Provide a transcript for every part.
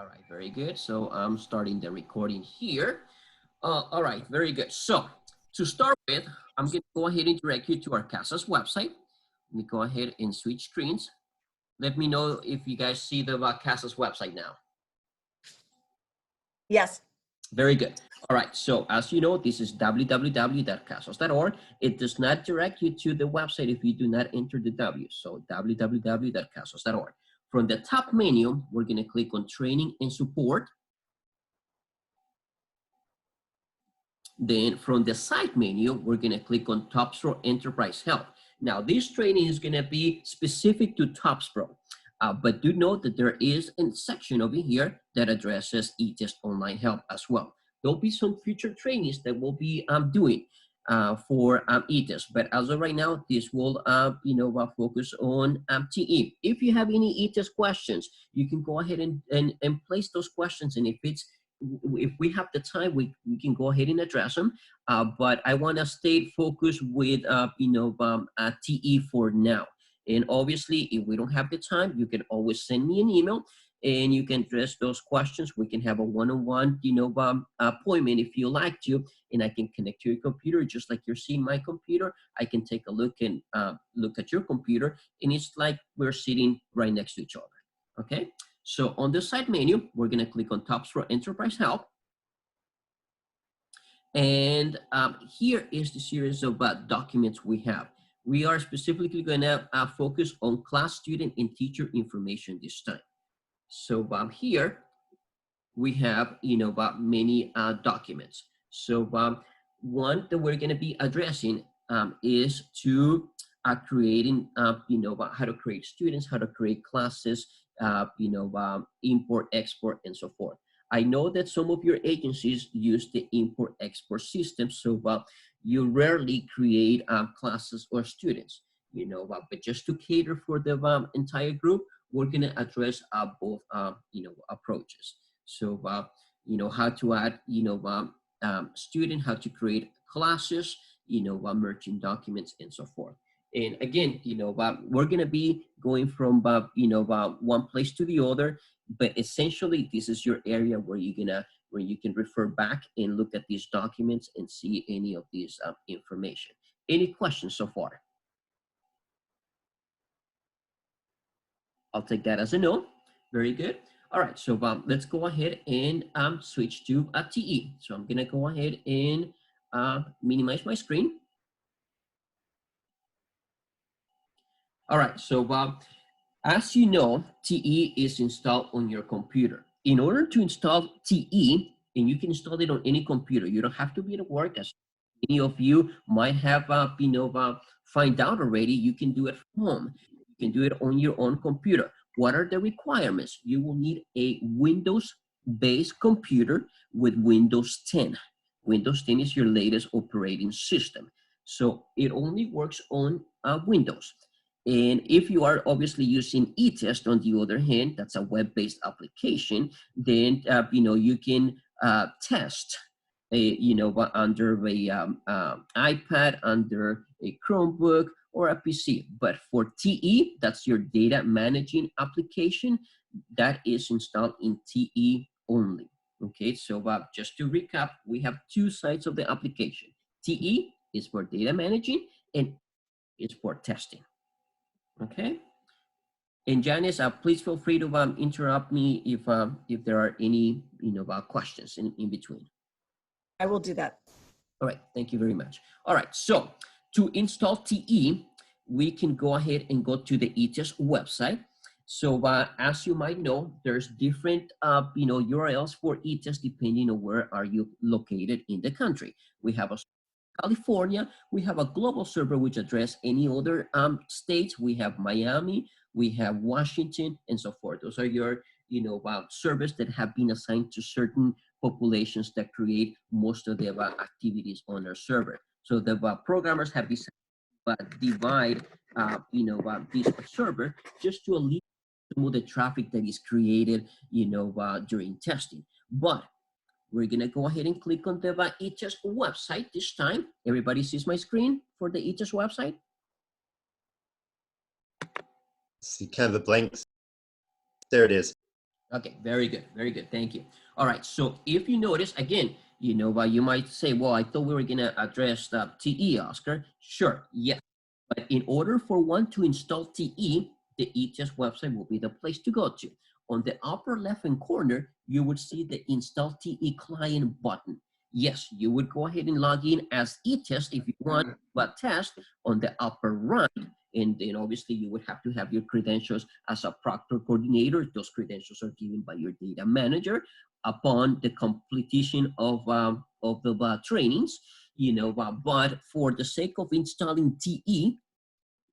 All right, very good. So I'm starting the recording here. All right, very good. So to start with, I'm going to go ahead and direct you to our CASAS website. Let me go ahead and switch screens. Let me know if you guys see the CASAS website now. Yes. Very good. All right, so as you know, this is www.casas.org. It does not direct you to the website if you do not enter the W. So www.casas.org. From the top menu, we're going to click on Training and Support. Then from the side menu, we're going to click on TOPSpro Enterprise Help. Now, this training is going to be specific to TOPSpro, but do note that there is a section over here that addresses eTest Online Help as well. There'll be some future trainings that we'll be doing for eTest, but as of right now, this will focus on TE. If you have any eTest questions, you can go ahead and place those questions, and if we have the time, we can go ahead and address them. But I want to stay focused with TE for now. And obviously, if we don't have the time, you can always send me an email and you can address those questions. We can have a one-on-one, appointment if you like to, and I can connect to your computer just like you're seeing my computer. I can take a look and look at your computer, and it's like we're sitting right next to each other. Okay. So on the side menu, we're going to click on TOPSpro Enterprise Help. And here is the series of documents we have. We are specifically going to focus on class, student, and teacher information this time. So here we have, many documents. So one that we're going to be addressing is to creating, how to create students, how to create classes, import, export, and so forth. I know that some of your agencies use the import export system, so you rarely create classes or students, but just to cater for the entire group, we're going to address both, approaches. So, how to add, student, how to create classes, merging documents, and so forth. And again, we're going to be going from, one place to the other, but essentially this is your area where you can refer back and look at these documents and see any of these information. Any questions so far? I'll take that as a no. Very good. All right, so let's go ahead and switch to TE. So I'm gonna go ahead and minimize my screen. All right, so as you know, TE is installed on your computer. In order to install TE, and you can install it on any computer, you don't have to be at work, as many of you might have find out already, you can do it from home. You can do it on your own computer. What are the requirements? You will need a Windows-based computer with Windows 10. Windows 10 is your latest operating system. So it only works on Windows. And if you are obviously using eTest, on the other hand, that's a web-based application, then, you can test, under a iPad, under a Chromebook, or a PC. But for TE, that's your data managing application, that is installed in TE only. Okay, so just to recap, we have two sides of the application. TE is for data managing and is for testing. Okay. And Janice, please feel free to interrupt me if there are any questions in between. I will do that. All right, thank you very much. All right, so to install TE, we can go ahead and go to the eTest website. So as you might know, there's different URLs for eTest depending on where are you located in the country. We have a California, we have a global server which address any other states. We have Miami, we have Washington, and so forth. Those are your servers that have been assigned to certain populations that create most of the activities on our server. So the programmers have decided to divide this server just to alleviate some of the traffic that is created during testing. But we're gonna go ahead and click on the eTest website this time. Everybody sees my screen for the eTest website? See kind of the blanks. There it is. Okay, very good, very good. Thank you. All right, so if you notice, again, you might say, well, I thought we were gonna address the TE, Oscar. Sure, yes. But in order for one to install TE, the eTest website will be the place to go to. On the upper left-hand corner, you would see the Install TE Client button. Yes, you would go ahead and log in as eTest if you want, but test on the upper right. And then obviously you would have to have your credentials as a proctor coordinator. Those credentials are given by your data manager upon the completion of the trainings. But for the sake of installing TE,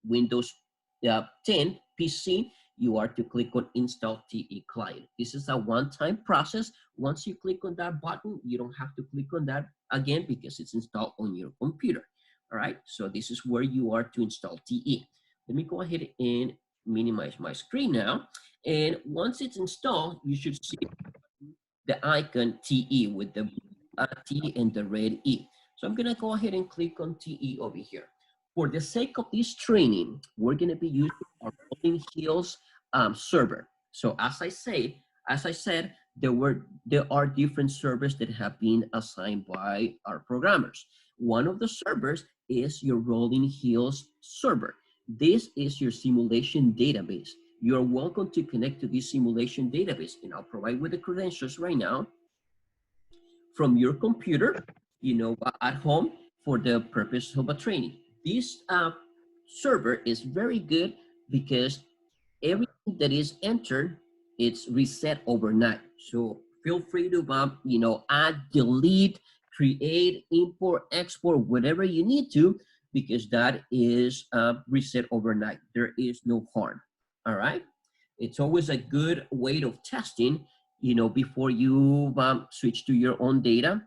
Windows 10 PC, you are to click on Install TE Client. This is a one-time process. Once you click on that button, you don't have to click on that again because it's installed on your computer. All right, so this is where you are to install TE. Let me go ahead and minimize my screen now. And once it's installed, you should see the icon TE with the T and the red E. So I'm gonna go ahead and click on TE over here. For the sake of this training, we're gonna be using our Rolling Hills server. So as I said, there are different servers that have been assigned by our programmers. One of the servers is your Rolling Hills server. This is your simulation database. You're welcome to connect to this simulation database, and I'll provide with the credentials right now from your computer, at home for the purpose of a training. This server is very good because everything that is entered, it's reset overnight. So feel free to, add, delete, create, import, export, whatever you need to, because that is reset overnight. There is no harm. All right. It's always a good way of testing, before you switch to your own data.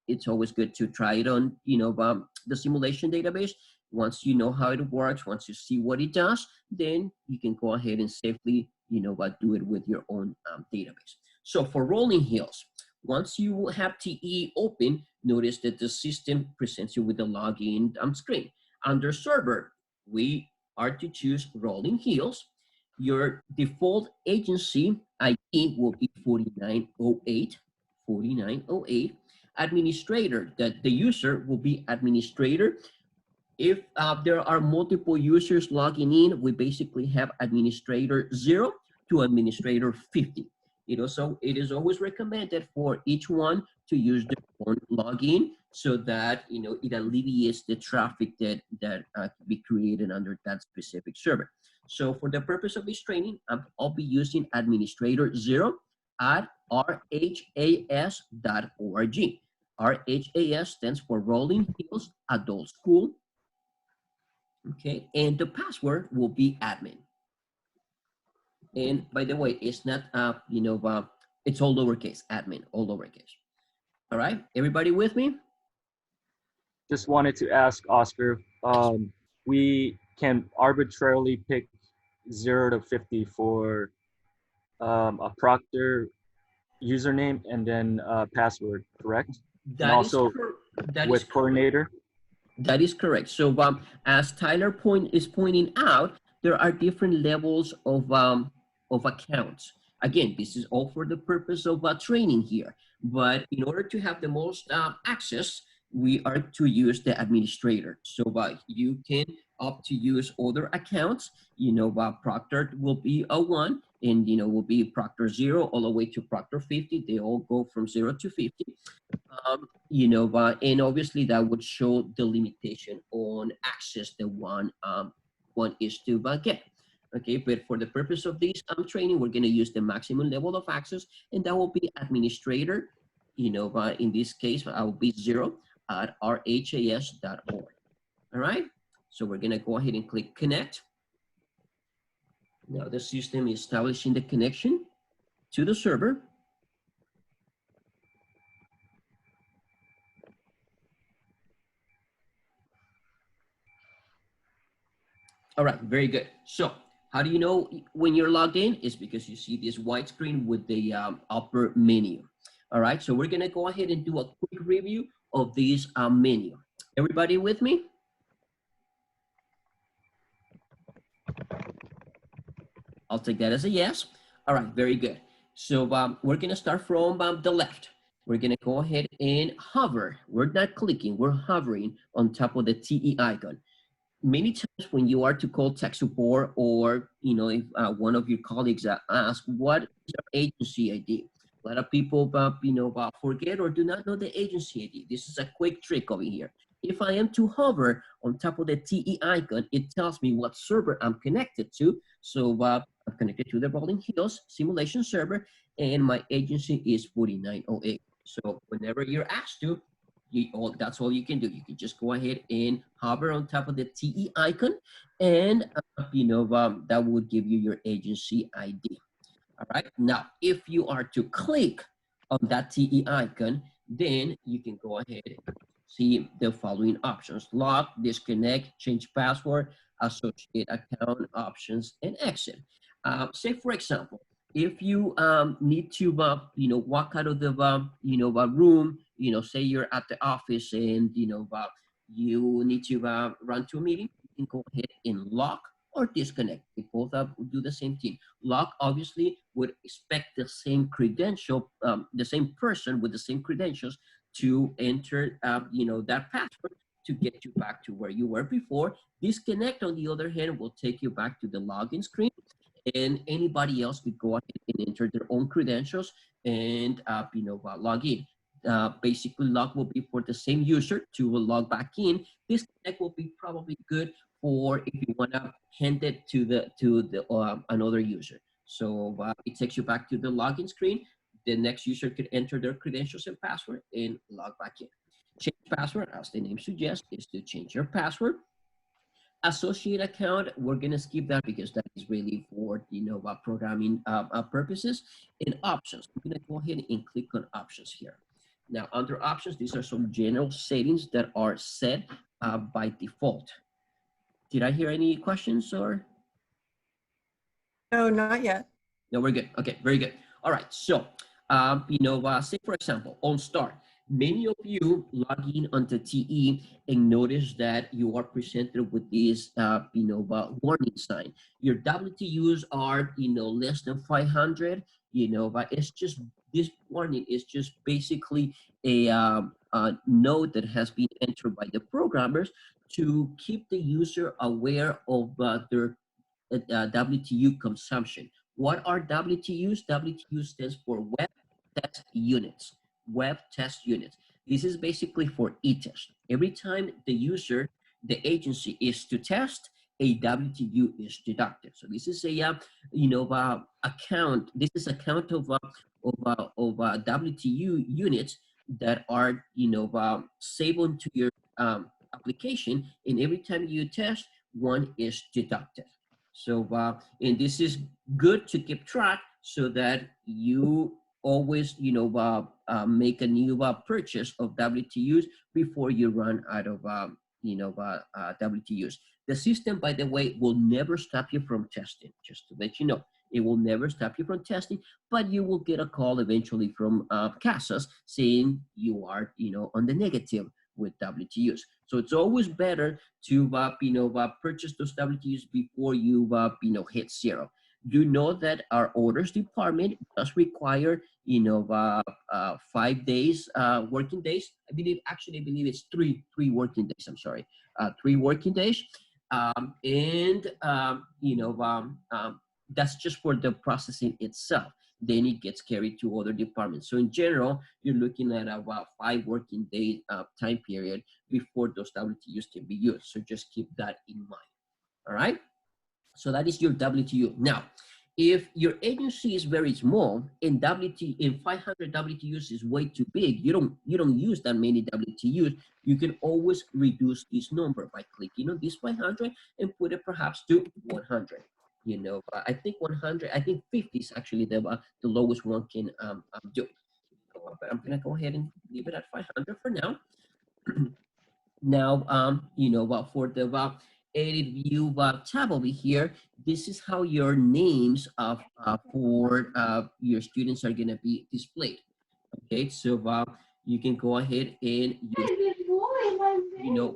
It's always good to try it on, the simulation database. Once you know how it works, once you see what it does, then you can go ahead and safely, do it with your own database. So for Rolling Hills, once you have TE open, notice that the system presents you with the login screen. Under server, we are to choose Rolling Hills. Your default agency ID will be 4908, 4908. Administrator, that the user will be administrator. If there are multiple users logging in, we basically have administrator 0 to administrator 50. It is always recommended for each one to use their own login so that it alleviates the traffic that can be created under that specific server. So for the purpose of this training, I'll be using administrator 0 at rhas.org. RHAS stands for Rolling Hills Adult School. Okay, and the password will be admin. And by the way, it's not, it's all lowercase, admin, all lowercase. All right, everybody with me? Just wanted to ask Oscar, we can arbitrarily pick 0 to 50 for a proctor username and then password, correct? And also with coordinator? That is correct. So as Tyler is pointing out, there are different levels of accounts. Again, this is all for the purpose of training here. But in order to have the most access, we are to use the administrator. So you can opt to use other accounts. Proctor will be a 1, and will be Proctor 0 all the way to Proctor 50. They all go from 0 to 50. And obviously that would show the limitation on access that one is to get. Okay, but for the purpose of this training, we're going to use the maximum level of access, and that will be administrator. In this case, I will be 0 at rhas.org. All right, so we're going to go ahead and click connect. Now the system is establishing the connection to the server. All right, very good. So how do you know when you're logged in? It's because you see this white screen with the upper menu. All right, so we're gonna go ahead and do a quick review of this menu. Everybody with me? I'll take that as a yes. All right, very good. So we're gonna start from the left. We're gonna go ahead and hover. We're not clicking, we're hovering on top of the TE icon. Many times when you are to call tech support, or if one of your colleagues ask what is our agency ID, a lot of people forget or do not know the agency ID. This is a quick trick over here. If I am to hover on top of the TE icon, it tells me what server I'm connected to. So I'm connected to the Rolling Hills simulation server, and my agency is 4908. So whenever you're asked to, that's all you can do. You can just go ahead and hover on top of the TE icon, and that would give you your agency ID. All right. Now, if you are to click on that TE icon, then you can go ahead and see the following options: lock, disconnect, change password, associate account, options, and exit. Say, for example, if you need to, walk out of the, room, say you're at the office and, you need to run to a meeting, you can go ahead and lock or disconnect. They both do the same thing. Lock obviously would expect the same credential, the same person with the same credentials to enter, that password to get you back to where you were before. Disconnect, on the other hand, will take you back to the login screen, and anybody else could go ahead and enter their own credentials and, log in. Basically, log will be for the same user to log back in. Disconnect will be probably good for if you want to hand it to the another user. So it takes you back to the login screen. The next user could enter their credentials and password and log back in. Change password, as the name suggests, is to change your password. Associate account, we're gonna skip that because that is really for programming purposes. And options, I'm gonna go ahead and click on options here. Now under options, these are some general settings that are set by default. Did I hear any questions or? No, not yet. No, we're good. Okay, very good. All right, so, say for example, on start, many of you log in onto TE and notice that you are presented with this, warning sign. Your WTUs are, less than 500, but it's just, this warning is just basically a note that has been entered by the programmers to keep the user aware of their WTU consumption. What are WTUs? WTU stands for Web Test Units. Web Test Units. This is basically for e-test. Every time the user, the agency is to test, a WTU is deducted. So this is a, account. This is a count of WTU units that are, saved onto your application, and every time you test, one is deducted. So, and this is good to keep track so that you always, make a new purchase of WTUs before you run out of, WTUs. The system, by the way, will never stop you from testing, just to let you know. It will never stop you from testing, but you will get a call eventually from CASAS saying you are, on the negative with WTUs. So it's always better to purchase those WTUs before you hit zero. Do know that our orders department does require 5 days working days. I believe it's three working days. I'm sorry, 3 working days, and that's just for the processing itself. Then it gets carried to other departments. So in general, you're looking at about 5 working day time period before those WTUs can be used. So just keep that in mind. All right. So that is your WTU. Now, if your agency is very small and 500 WTUs is way too big, you don't use that many WTUs, you can always reduce this number by clicking on this 500 and put it perhaps to 100. I think 100, I think 50 is actually the lowest one can do. But I'm gonna go ahead and leave it at 500 for now. Now, for the edit view tab over here, this is how your names of for your students are gonna be displayed. Okay, so you can go ahead and use,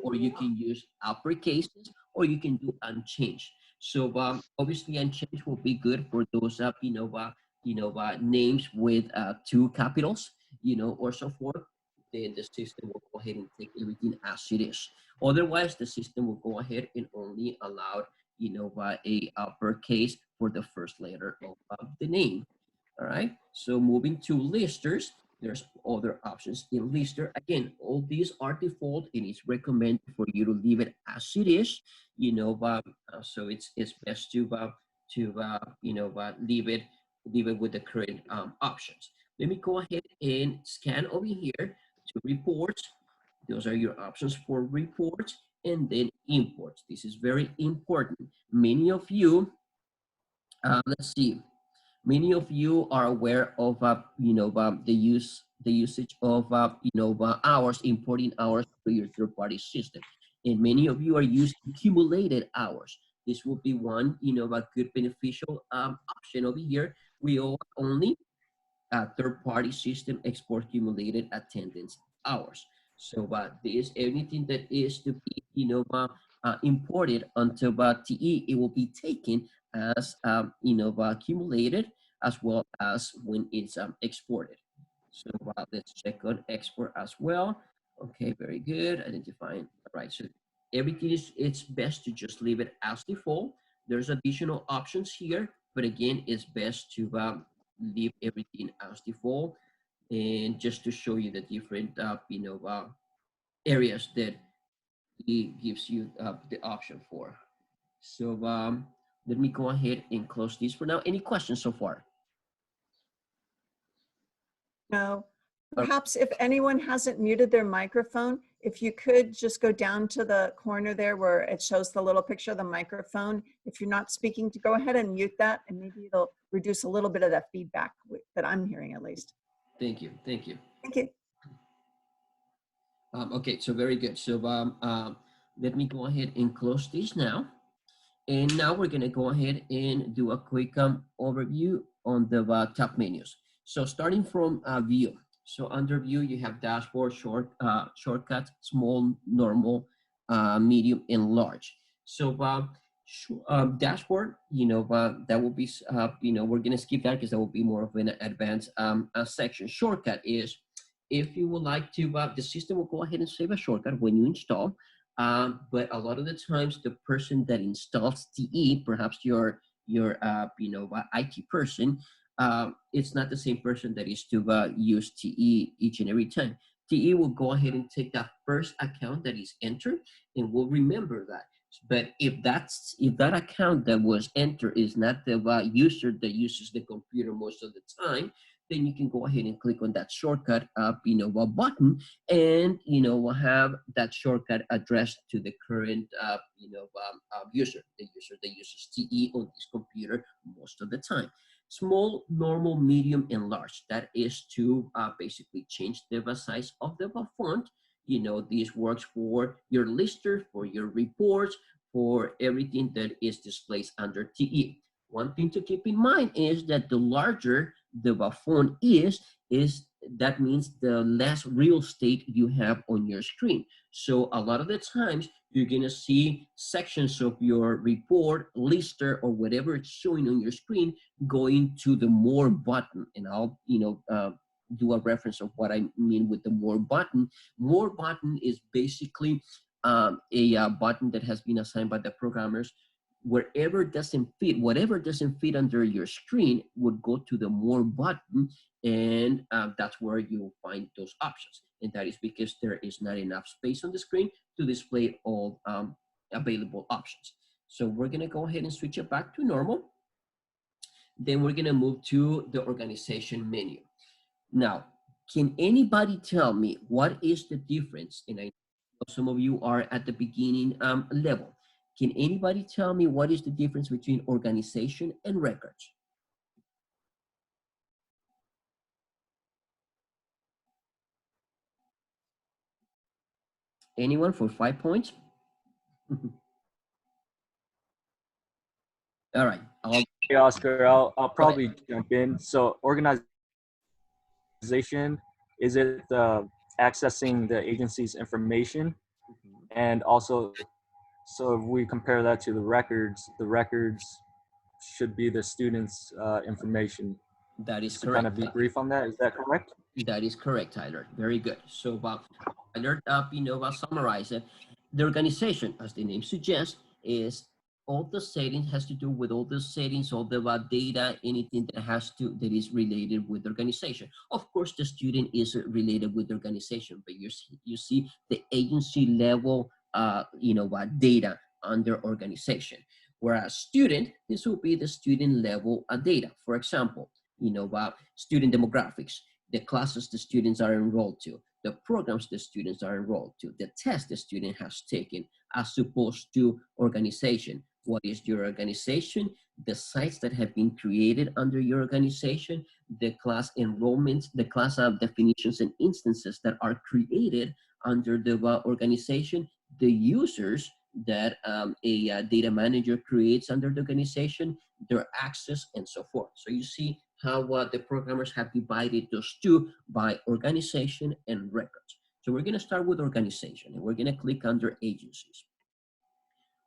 or you can use uppercases, or you can do unchanged. So obviously unchanged will be good for those names with two capitals, or so forth, then the system will go ahead and take everything as it is. Otherwise, the system will go ahead and only allow, a uppercase for the first letter of the name. All right. So moving to listers, there's other options in lister. Again, all these are default, and it's recommended for you to leave it as it is. So it's best to leave it with the current options. Let me go ahead and scan over here to reports. Those are your options for reports, and then imports. This is very important. Many of you, let's see. Many of you are aware of the usage of hours, importing hours through your third-party system, and many of you are using accumulated hours. This will be one a good beneficial option over here. We only third-party system export accumulated attendance hours. So this anything that is to be imported onto TE, it will be taken as accumulated as well as when it's exported. So let's check on export as well. Okay, very good. Identifying. All right. So everything it's best to just leave it as default. There's additional options here, but again, it's best to leave everything as default. And just to show you the different areas that it gives you the option for. So let me go ahead and close this for now. Any questions so far? No. Perhaps if anyone hasn't muted their microphone, if you could just go down to the corner there where it shows the little picture of the microphone. If you're not speaking, to go ahead and mute that, and maybe it'll reduce a little bit of that feedback that I'm hearing at least. Thank you. Thank you. Thank you. Okay, so very good. So let me go ahead and close this now. And now we're gonna go ahead and do a quick overview on the top menus. So starting from view. So under view, you have dashboard, shortcuts, small, normal, medium, and large. So dashboard, that will be, we're gonna skip that because that will be more of an advanced section. Shortcut is, if you would like to, the system will go ahead and save a shortcut when you install. But a lot of the times, the person that installs TE, perhaps your IT person, it's not the same person that is to use TE each and every time. TE will go ahead and take that first account that is entered and will remember that. But if that account that was entered is not the user that uses the computer most of the time, then you can go ahead and click on that shortcut button, and we'll have that shortcut addressed to the current user, the user that uses TE on this computer most of the time. Small, normal, medium, and large. That is to basically change the size of the font. This works for your lister, for your reports, for everything that is displayed under TE. One thing to keep in mind is that the larger the font is that means the less real estate you have on your screen. So a lot of the times you're gonna see sections of your report, lister, or whatever it's showing on your screen going to the more button. And I'll do a reference of what I mean with the more button. More button is basically a button that has been assigned by the programmers. Whatever doesn't fit under your screen would go to the more button, and that's where you'll find those options. And that is because there is not enough space on the screen to display all available options. So we're gonna go ahead and switch it back to normal. Then we're gonna move to the organization menu. Now, can anybody tell me what is the difference? And I know some of you are at the beginning level. Can anybody tell me what is the difference between organization and records? Anyone for 5 points? All right. Hey, Oscar, I'll probably jump in. So organization, is it accessing the agency's information? And also, so if we compare that to the records should be the student's information. That is Just to kind correct. of be brief on that, is that correct? That is correct, Tyler. Very good. So, Tyler, summarize it. The organization, as the name suggests, is all the settings has to do with all the settings, all the data, anything that is related with the organization. Of course, the student is related with the organization, but you see the agency level, data under organization. Whereas student, this will be the student level data. For example, student demographics, the classes the students are enrolled to, the programs the students are enrolled to, the test the student has taken, as opposed to organization. What is your organization? The sites that have been created under your organization, the class enrollments, the class definitions and instances that are created under the organization, the users that a data manager creates under the organization, their access, and so forth. So you see how the programmers have divided those two by organization and records. So we're going to start with organization, and we're going to click under agencies.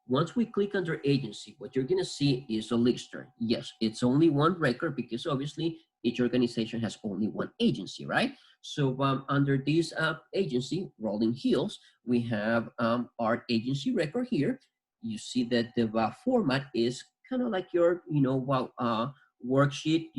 Once we click under agency, what you're going to see is a lister. Yes, it's only one record because obviously each organization has only one agency, right? So under this agency, Rolling Hills, we have our agency record here. You see that the format is kind of like your, worksheet,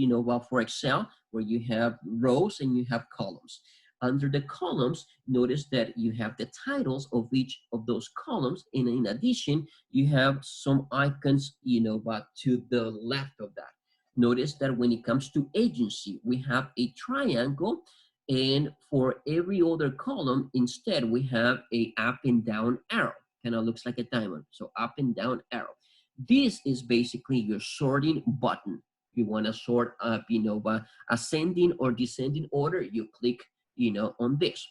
for Excel, where you have rows and you have columns. Under the columns, notice that you have the titles of each of those columns, and in addition, you have some icons, but to the left of that. Notice that when it comes to agency, we have a triangle, and for every other column, instead, we have a up and down arrow. Kind of looks like a diamond, so up and down arrow. This is basically your sorting button. You want to sort up, by ascending or descending order, you click, on this.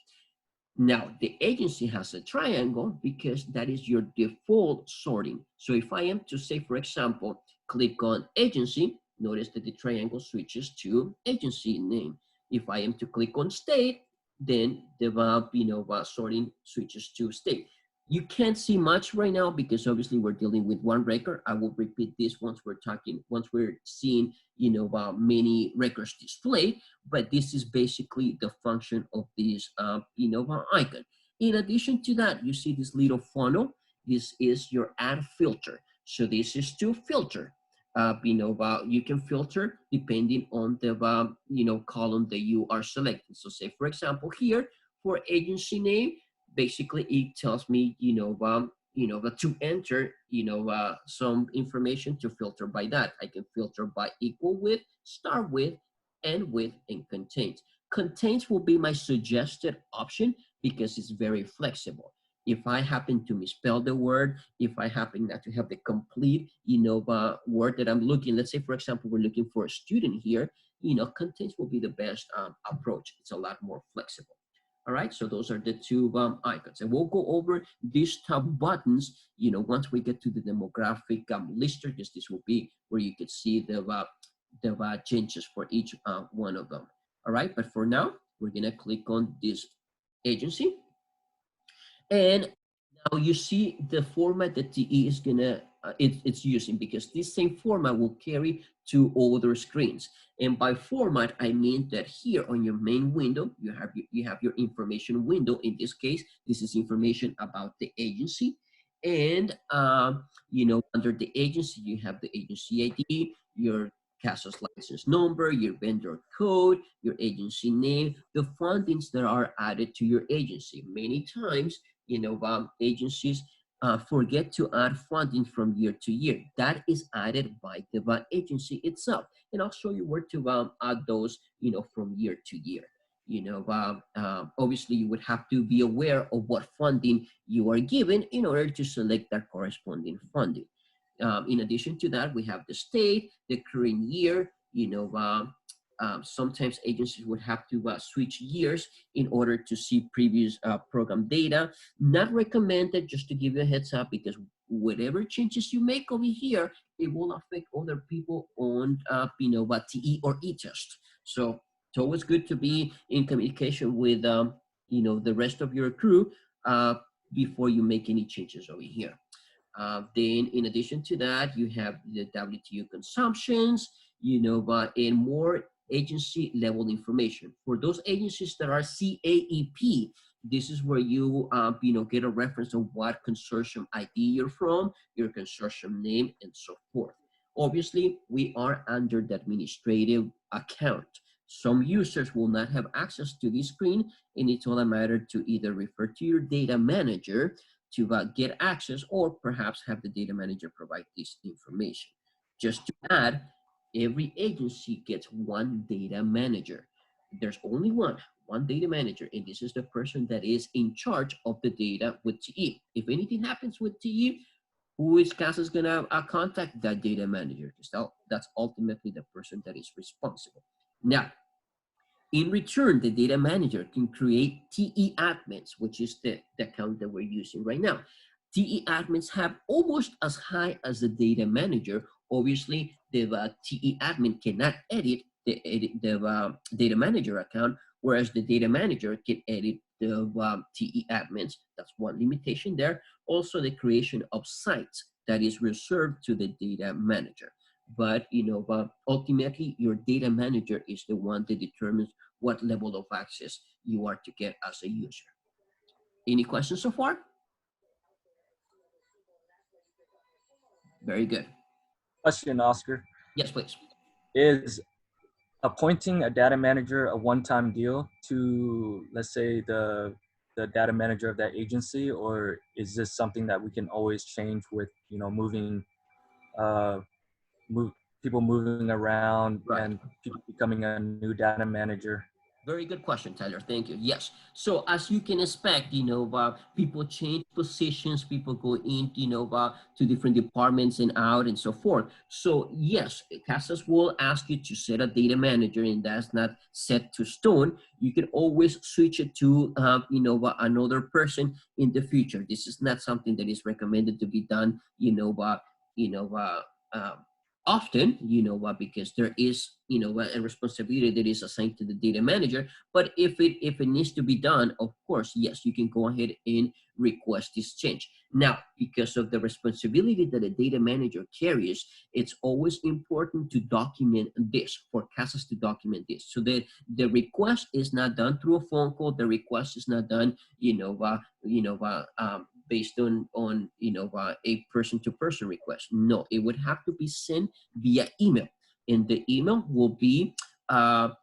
Now, the agency has a triangle because that is your default sorting. So if I am to say, for example, click on agency, notice that the triangle switches to agency name. If I am to click on state, then the sorting switches to state. You can't see much right now because obviously we're dealing with one record. I will repeat this once we're seeing, many records displayed, but this is basically the function of this, icon. In addition to that, you see this little funnel. This is your add filter. So this is to filter. You can filter depending on the, column that you are selecting. So say, for example, here for agency name, basically it tells me, to enter, some information to filter by that. I can filter by equal with, start with, end with, and contains. Contains will be my suggested option because it's very flexible. If I happen to misspell the word, if I happen not to have the complete, word that I'm looking, let's say, for example, we're looking for a student here, contains will be the best approach. It's a lot more flexible. All right, so those are the two icons. And we'll go over these top buttons, once we get to the demographic lister, because this will be where you can see the changes for each one of them. All right, but for now, we're gonna click on this agency. And now you see the format that TE is gonna, it's using, because this same format will carry to other screens. And by format, I mean that here on your main window, you have your information window. In this case, this is information about the agency. And, under the agency, you have the agency ID, your CASAS license number, your vendor code, your agency name, the fundings that are added to your agency. Many times, agencies forget to add funding from year to year. That is added by the agency itself. And I'll show you where to add those, from year to year. Obviously, you would have to be aware of what funding you are given in order to select that corresponding funding. In addition to that, we have the state, the current year, sometimes agencies would have to switch years in order to see previous program data. Not recommended, just to give you a heads up, because whatever changes you make over here, it will affect other people on, TE or e-test. So it's always good to be in communication with, the rest of your crew before you make any changes over here. Then in addition to that, you have the WTU consumptions, and more agency level information. For those agencies that are CAEP, this is where you, get a reference of what consortium ID you're from, your consortium name, and so forth. Obviously, we are under the administrative account. Some users will not have access to this screen, and it's all a matter to either refer to your data manager to get access, or perhaps have the data manager provide this information. Just to add, every agency gets one data manager. There's only one data manager, and this is the person that is in charge of the data with TE. If anything happens with TE, who is CASAS gonna contact that data manager? Because that's ultimately the person that is responsible. Now, in return, the data manager can create TE admins, which is the account that we're using right now. TE admins have almost as high as the data manager. Obviously, the TE admin cannot edit the data manager account, whereas the data manager can edit the TE admins. That's one limitation there. Also, the creation of sites that is reserved to the data manager. But ultimately, your data manager is the one that determines what level of access you are to get as a user. Any questions so far? Very good. Question, Oscar. Yes, please. Is appointing a data manager a one-time deal to, let's say, the data manager of that agency, or is this something that we can always change with, moving, people moving around, Right. and people becoming a new data manager? Very good question, Tyler. Thank you. Yes. So as you can expect, people change positions, people go in, to different departments and out and so forth. So yes, CASAS will ask you to set a data manager, and that's not set to stone. You can always switch it to, another person in the future. This is not something that is recommended to be done, often, because there is, a responsibility that is assigned to the data manager. But if it needs to be done, of course, yes, you can go ahead and request this change. Now, because of the responsibility that a data manager carries, it's always important to document this, for CASAS to document this. So that the request is not done through a phone call. The request is not done, based on a person-to-person request. No, it would have to be sent via email, and the email will be go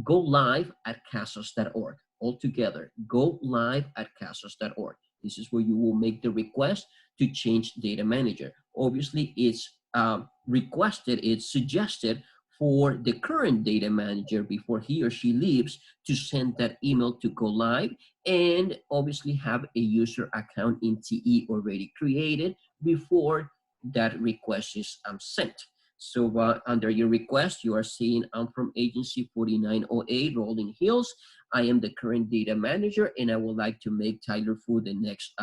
live at casas.org. Altogether, go live at casas.org. This is where you will make the request to change data manager. Obviously, it's requested, it's suggested for the current data manager before he or she leaves to send that email to go live, and obviously have a user account in TE already created before that request is sent. So under your request, you are seeing, I'm from agency 4908 Rolling Hills. I am the current data manager, and I would like to make Tyler Fu the next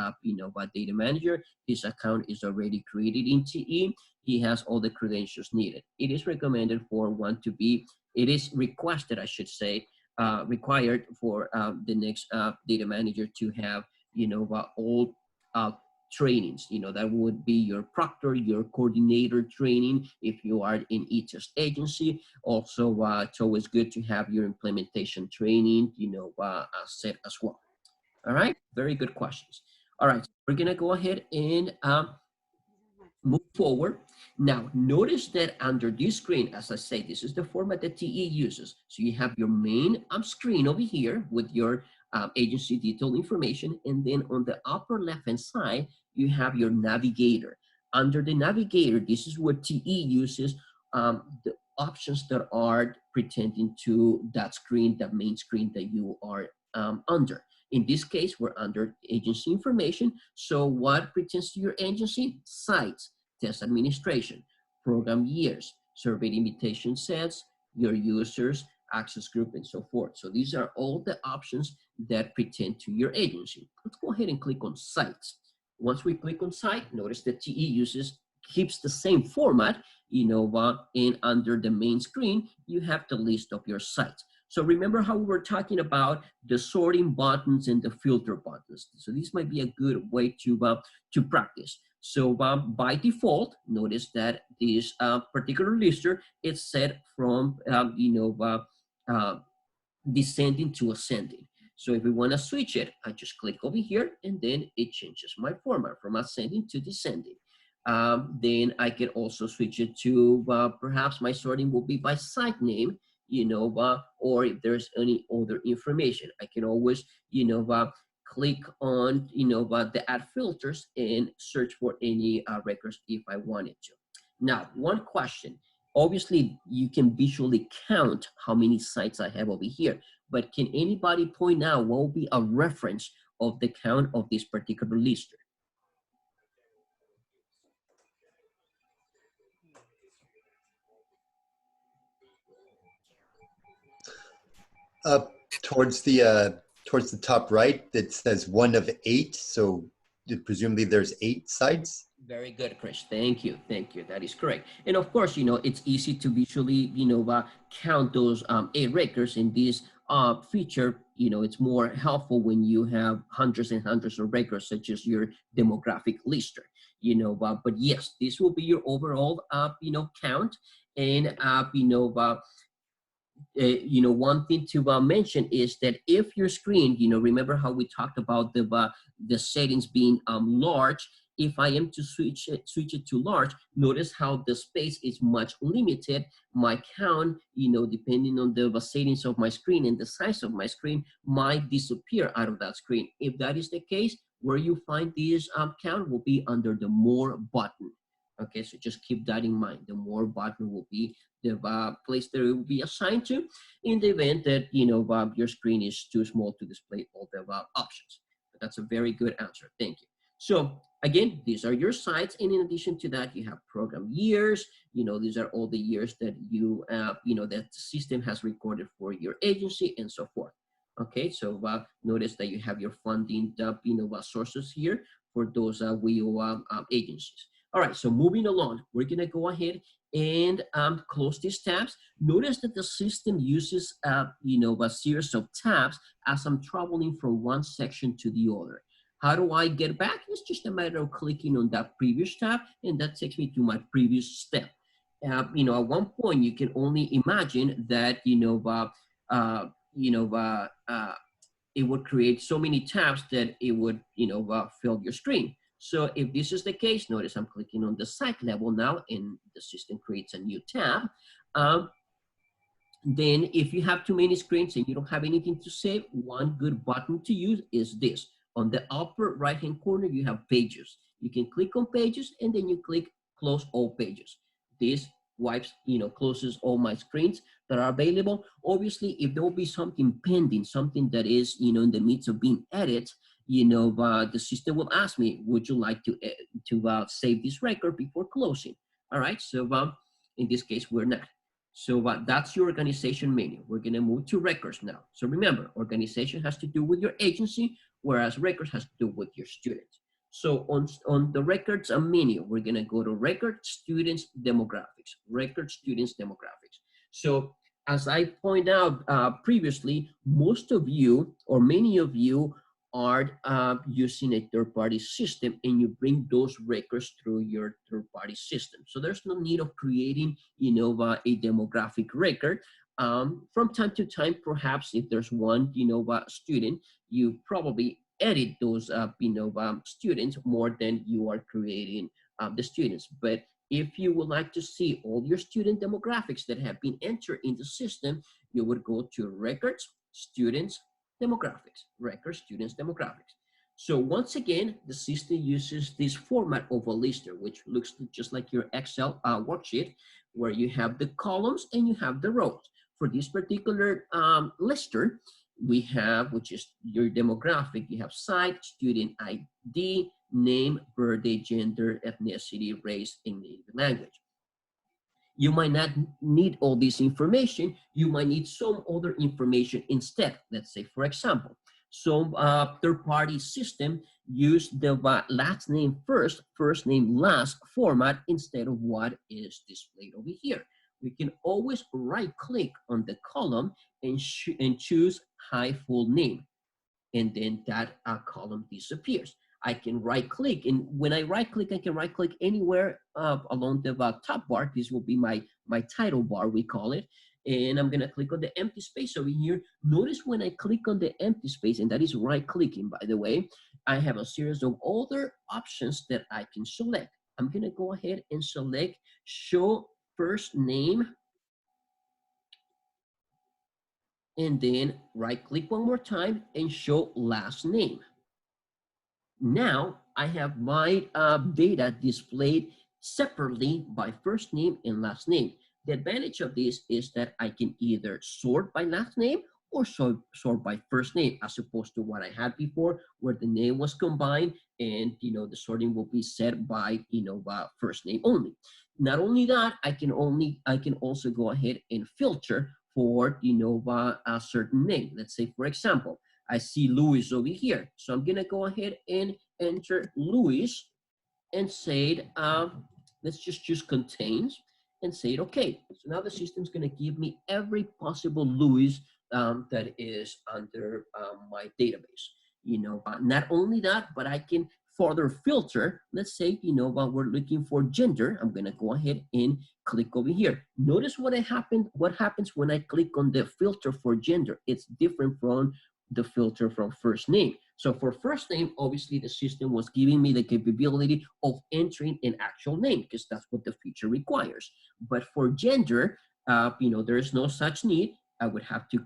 data manager. His account is already created in TE. He has all the credentials needed. It is recommended for one to be, it is requested, I should say, required for the next data manager to have, all trainings. That would be your proctor, your coordinator training if you are in e-test agency. Also, it's always good to have your implementation training, set as well. All right, very good questions. All right, we're gonna go ahead and move forward. Now, notice that under this screen, as I say, this is the format that TE uses. So you have your main screen over here with your agency detailed information, and then on the upper left-hand side, you have your navigator. Under the navigator, this is where TE uses the options that are pretending to that screen, that main screen that you are under. In this case, we're under agency information. So what pertains to your agency? Sites, test administration, program years, survey invitation sets, your users, access group, and so forth. So these are all the options that pertain to your agency. Let's go ahead and click on sites. Once we click on site, notice that TE keeps the same format, and under the main screen, you have the list of your sites. So remember how we were talking about the sorting buttons and the filter buttons. So this might be a good way to practice. So by default, notice that this particular lister is set from, descending to ascending. So if we want to switch it, I just click over here and then it changes my format from ascending to descending. Then I can also switch it to perhaps my sorting will be by site name, or if there's any other information, I can always, click on, the add filters and search for any records if I wanted to. Now, one question. Obviously, you can visually count how many sites I have over here, but can anybody point out what will be a reference of the count of this particular lister? Up towards the top right, that says 1 of 8. So presumably there's 8 sites. Very good, Chris. Thank you. Thank you. That is correct. And of course, it's easy to visually, count those 8 records in this feature. It's more helpful when you have hundreds and hundreds of records, such as your demographic lister, but yes, this will be your overall, count. And, one thing to mention is that if your screen, remember how we talked about the settings being large. If I am to switch it to large, notice how the space is much limited. My count, depending on the settings of my screen and the size of my screen, might disappear out of that screen. If that is the case, where you find this count will be under the More button. Okay, so just keep that in mind. The More button will be the place that it will be assigned to in the event that, your screen is too small to display all the options. But that's a very good answer. Thank you. So again, these are your sites. And in addition to that, you have program years. These are all the years that that the system has recorded for your agency and so forth. Okay, so notice that you have your funding, sources here for those WIO agencies. All right, so moving along, we're gonna go ahead and close these tabs. Notice that the system uses, a series of tabs as I'm traveling from one section to the other. How do I get back? It's just a matter of clicking on that previous tab, and that takes me to my previous step. At one point, you can only imagine that, it would create so many tabs that it would, fill your screen. So if this is the case, notice I'm clicking on the site level now, and the system creates a new tab. Then if you have too many screens and you don't have anything to save, one good button to use is this. On the upper right-hand corner, you have pages. You can click on pages and then you click close all pages. This wipes, closes all my screens that are available. Obviously, if there will be something pending, something that is, in the midst of being edited, the system will ask me, would you like to save this record before closing? All right, so in this case, we're not. So that's your organization menu. We're gonna move to records now. So remember, organization has to do with your agency, whereas records has to do with your students. So on the records menu, we're gonna go to record students demographics, record students demographics. So as I point out previously, most of you or many of you are using a third-party system, and you bring those records through your third-party system. So there's no need of creating, a demographic record. From time to time, perhaps if there's one, student, you probably edit those, students more than you are creating the students. But if you would like to see all your student demographics that have been entered in the system, you would go to records, students, demographics, record students demographics. So once again, the system uses this format of a lister, which looks just like your Excel worksheet, where you have the columns and you have the rows. For this particular lister, we have, which is your demographic, you have site, student ID, name, birthday, gender, ethnicity, race, and native language. You might not need all this information. You might need some other information instead. Let's say, for example, some third-party system use the last name first, first name last format instead of what is displayed over here. We can always right-click on the column and choose hide full name, and then that column disappears. I can right click, and when I right click, I can right click anywhere along the top bar. This will be my title bar, we call it. And I'm gonna click on the empty space over here. Notice when I click on the empty space, and that is right clicking, by the way, I have a series of other options that I can select. I'm gonna go ahead and select show first name, and then right click one more time and show last name. Now I have my data displayed separately by first name and last name. The advantage of this is that I can either sort by last name or sort by first name, as opposed to what I had before, where the name was combined and the sorting will be set by by first name only. Not only that, I can also go ahead and filter for by a certain name. Let's say, for example, I see Louis over here. So I'm gonna go ahead and enter Louis and say, let's just choose contains and say it okay. So now the system's gonna give me every possible Louis that is under my database. Not only that, but I can further filter. Let's say, while we're looking for gender, I'm gonna go ahead and click over here. Notice what happens when I click on the filter for gender. It's different from the filter from first name. So for first name, obviously the system was giving me the capability of entering an actual name because that's what the feature requires. But for gender, there is no such need. I would have to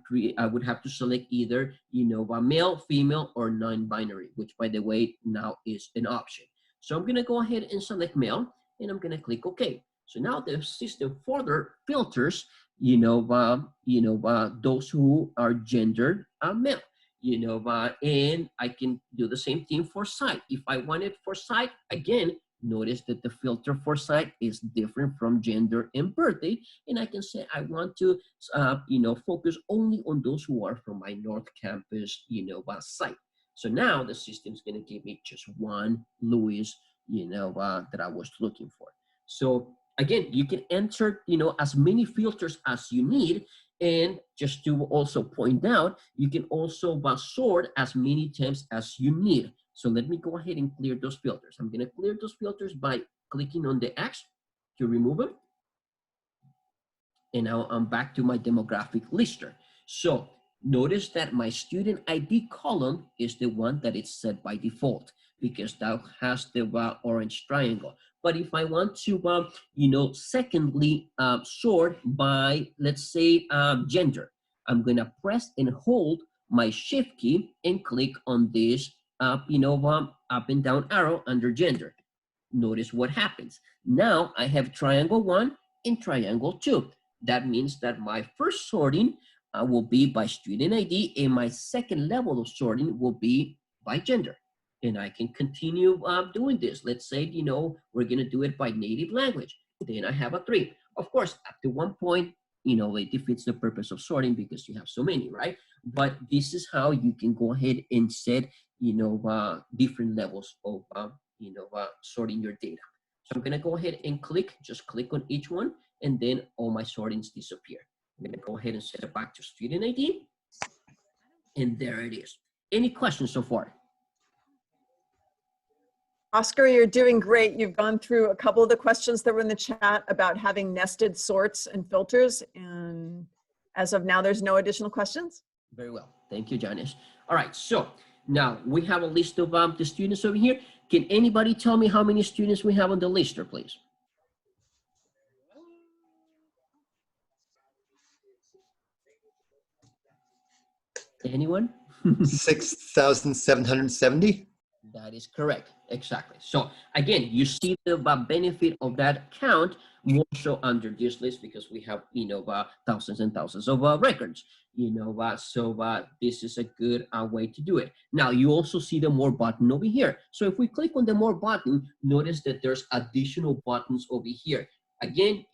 select either, a male, female, or non-binary, which by the way, now is an option. So I'm gonna go ahead and select male and I'm gonna click OK. So now the system further filters, those who are gendered male. And I can do the same thing for site. If I wanted for site, again, notice that the filter for site is different from gender and birthday. And I can say I want to, focus only on those who are from my North Campus, site. So now the system's going to give me just one Louis, that I was looking for. So again, you can enter, as many filters as you need. And just to also point out, you can also sort as many times as you need. So let me go ahead and clear those filters. I'm going to clear those filters by clicking on the X to remove them. And now I'm back to my demographic lister. So notice that my student ID column is the one that is set by default because that has the orange triangle. But if I want to, secondly, sort by, let's say, gender, I'm going to press and hold my shift key and click on this, up and down arrow under gender. Notice what happens. Now I have triangle 1 and triangle 2. That means that my first sorting will be by student ID and my second level of sorting will be by gender. And I can continue doing this. Let's say, we're gonna do it by native language. Then I have a 3. Of course, up to one point, it defeats the purpose of sorting because you have so many, right? But this is how you can go ahead and set, different levels of, sorting your data. So I'm gonna go ahead and just click on each one, and then all my sortings disappear. I'm gonna go ahead and set it back to student ID, and there it is. Any questions so far? Oscar, you're doing great. You've gone through a couple of the questions that were in the chat about having nested sorts and filters. And as of now, there's no additional questions. Very well. Thank you, Janice. All right. So now we have a list of the students over here. Can anybody tell me how many students we have on the lister, please? Anyone? 6,770. That is correct. Exactly. So again, you see the benefit of that count more so under this list because we have, thousands and thousands of records, so this is a good way to do it. Now you also see the more button over here. So if we click on the more button, notice that there's additional buttons over here. Again,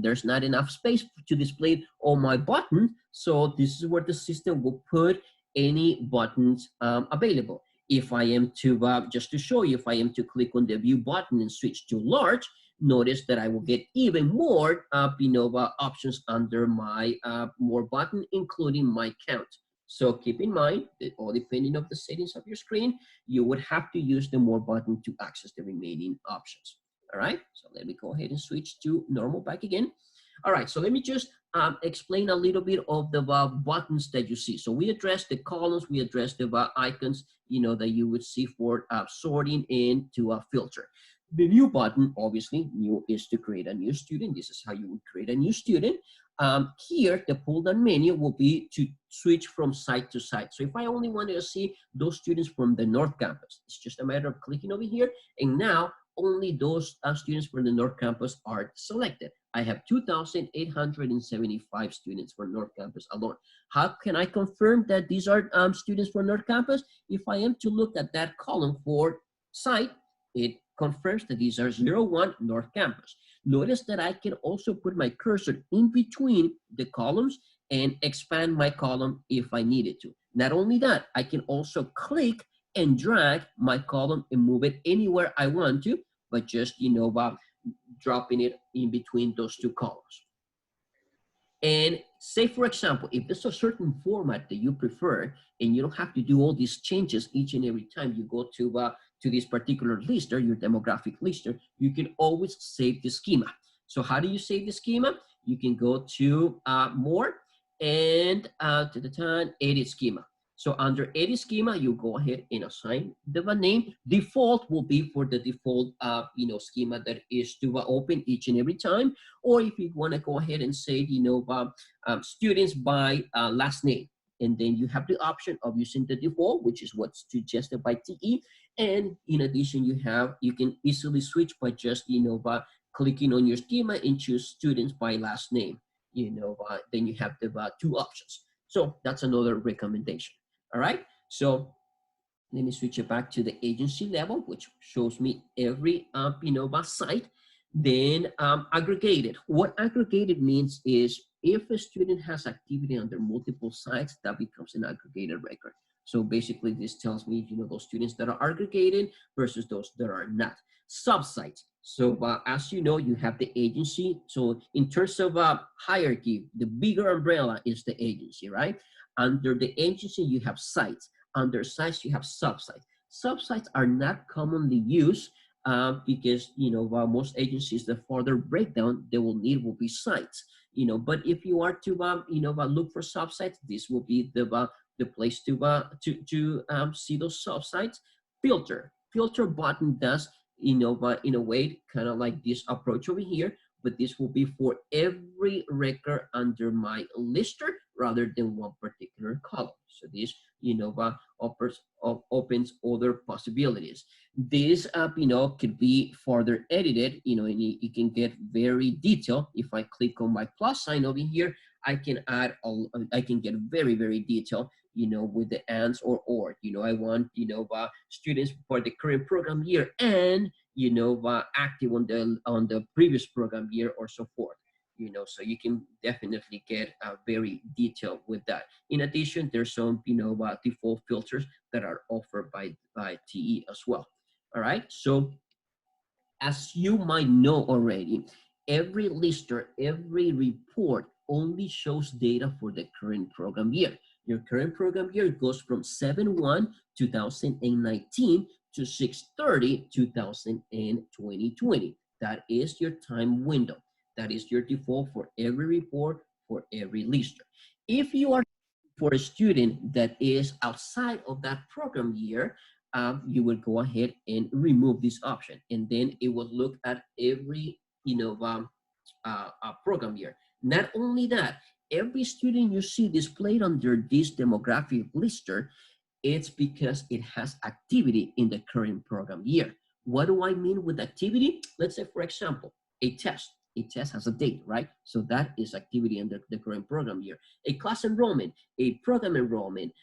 there's not enough space to display all my buttons. So this is where the system will put any buttons available. If I am to, just to show you, if I am to click on the view button and switch to large, notice that I will get even more options under my more button, including my count. So keep in mind that all depending on the settings of your screen, you would have to use the more button to access the remaining options. All right, so let me go ahead and switch to normal back again. All right, so let me just explain a little bit of the buttons that you see. So we addressed the columns, we addressed the icons, you know, that you would see for sorting into a filter. The new button, obviously, new is to create a new student. This is how you would create a new student. Here, the pull-down menu will be to switch from site to site. So if I only wanted to see those students from the North Campus, it's just a matter of clicking over here, and now only those students from the North Campus are selected. I have 2,875 students for North Campus alone. How can I confirm that these are students for North Campus? If I am to look at that column for site, it confirms that these are 01 North Campus. Notice that I can also put my cursor in between the columns and expand my column if I needed to. Not only that, I can also click and drag my column and move it anywhere I want to, but just, you know, dropping it in between those two columns. And say, for example, if there's a certain format that you prefer and you don't have to do all these changes each and every time you go to this particular lister, your demographic lister, you can always save the schema. So how do you save the schema? You can go to more and to the time, edit schema. So under edit schema, you go ahead and assign the name. Default will be for the default, you know, schema that is to open each and every time. Or if you want to go ahead and say, you know, students by last name, and then you have the option of using the default, which is what's suggested by TE. And in addition, you can easily switch by just, you know, by clicking on your schema and choose students by last name. You know, then you have the two options. So that's another recommendation. All right, so let me switch it back to the agency level, which shows me every you know, site. Then aggregated. What aggregated means is if a student has activity under multiple sites, that becomes an aggregated record. So basically, this tells me, you know, those students that are aggregated versus those that are not. Subsites. So as you know, you have the agency. So in terms of hierarchy, the bigger umbrella is the agency, right? Under the agency, you have sites. Under sites, you have subsites. Subsites are not commonly used because, you know, most agencies, the further breakdown they will need will be sites. You know, but if you are to, you know, look for subsites, this will be the place to see those subsites. Filter button does, you know, in a way, kind of like this approach over here, but this will be for every record under my lister rather than one particular column. So this, you know, opens other possibilities. This, you know, could be further edited, you know, and you can get very detailed. If I click on my plus sign over here, I can add, I can get very, very detailed, you know, with the ands or, you know, I want, you know, students for the current program year and, you know, active on the previous program year or so forth, you know, so you can definitely get very detailed with that. In addition, there's some, you know, default filters that are offered by TE as well. All right, so as you might know already, every lister, every report only shows data for the current program year. Your current program year goes from 7/1/2019 to 6/30/2020. That is your time window. That is your default for every report, for every lister. If you are for a student that is outside of that program year, you will go ahead and remove this option, and then it will look at every, you know, program year. Not only that, every student you see displayed under this demographic lister, it's because it has activity in the current program year. What do I mean with activity? Let's say, for example, a test. A test has a date, right? So that is activity in the current program year. A class enrollment, a program enrollment,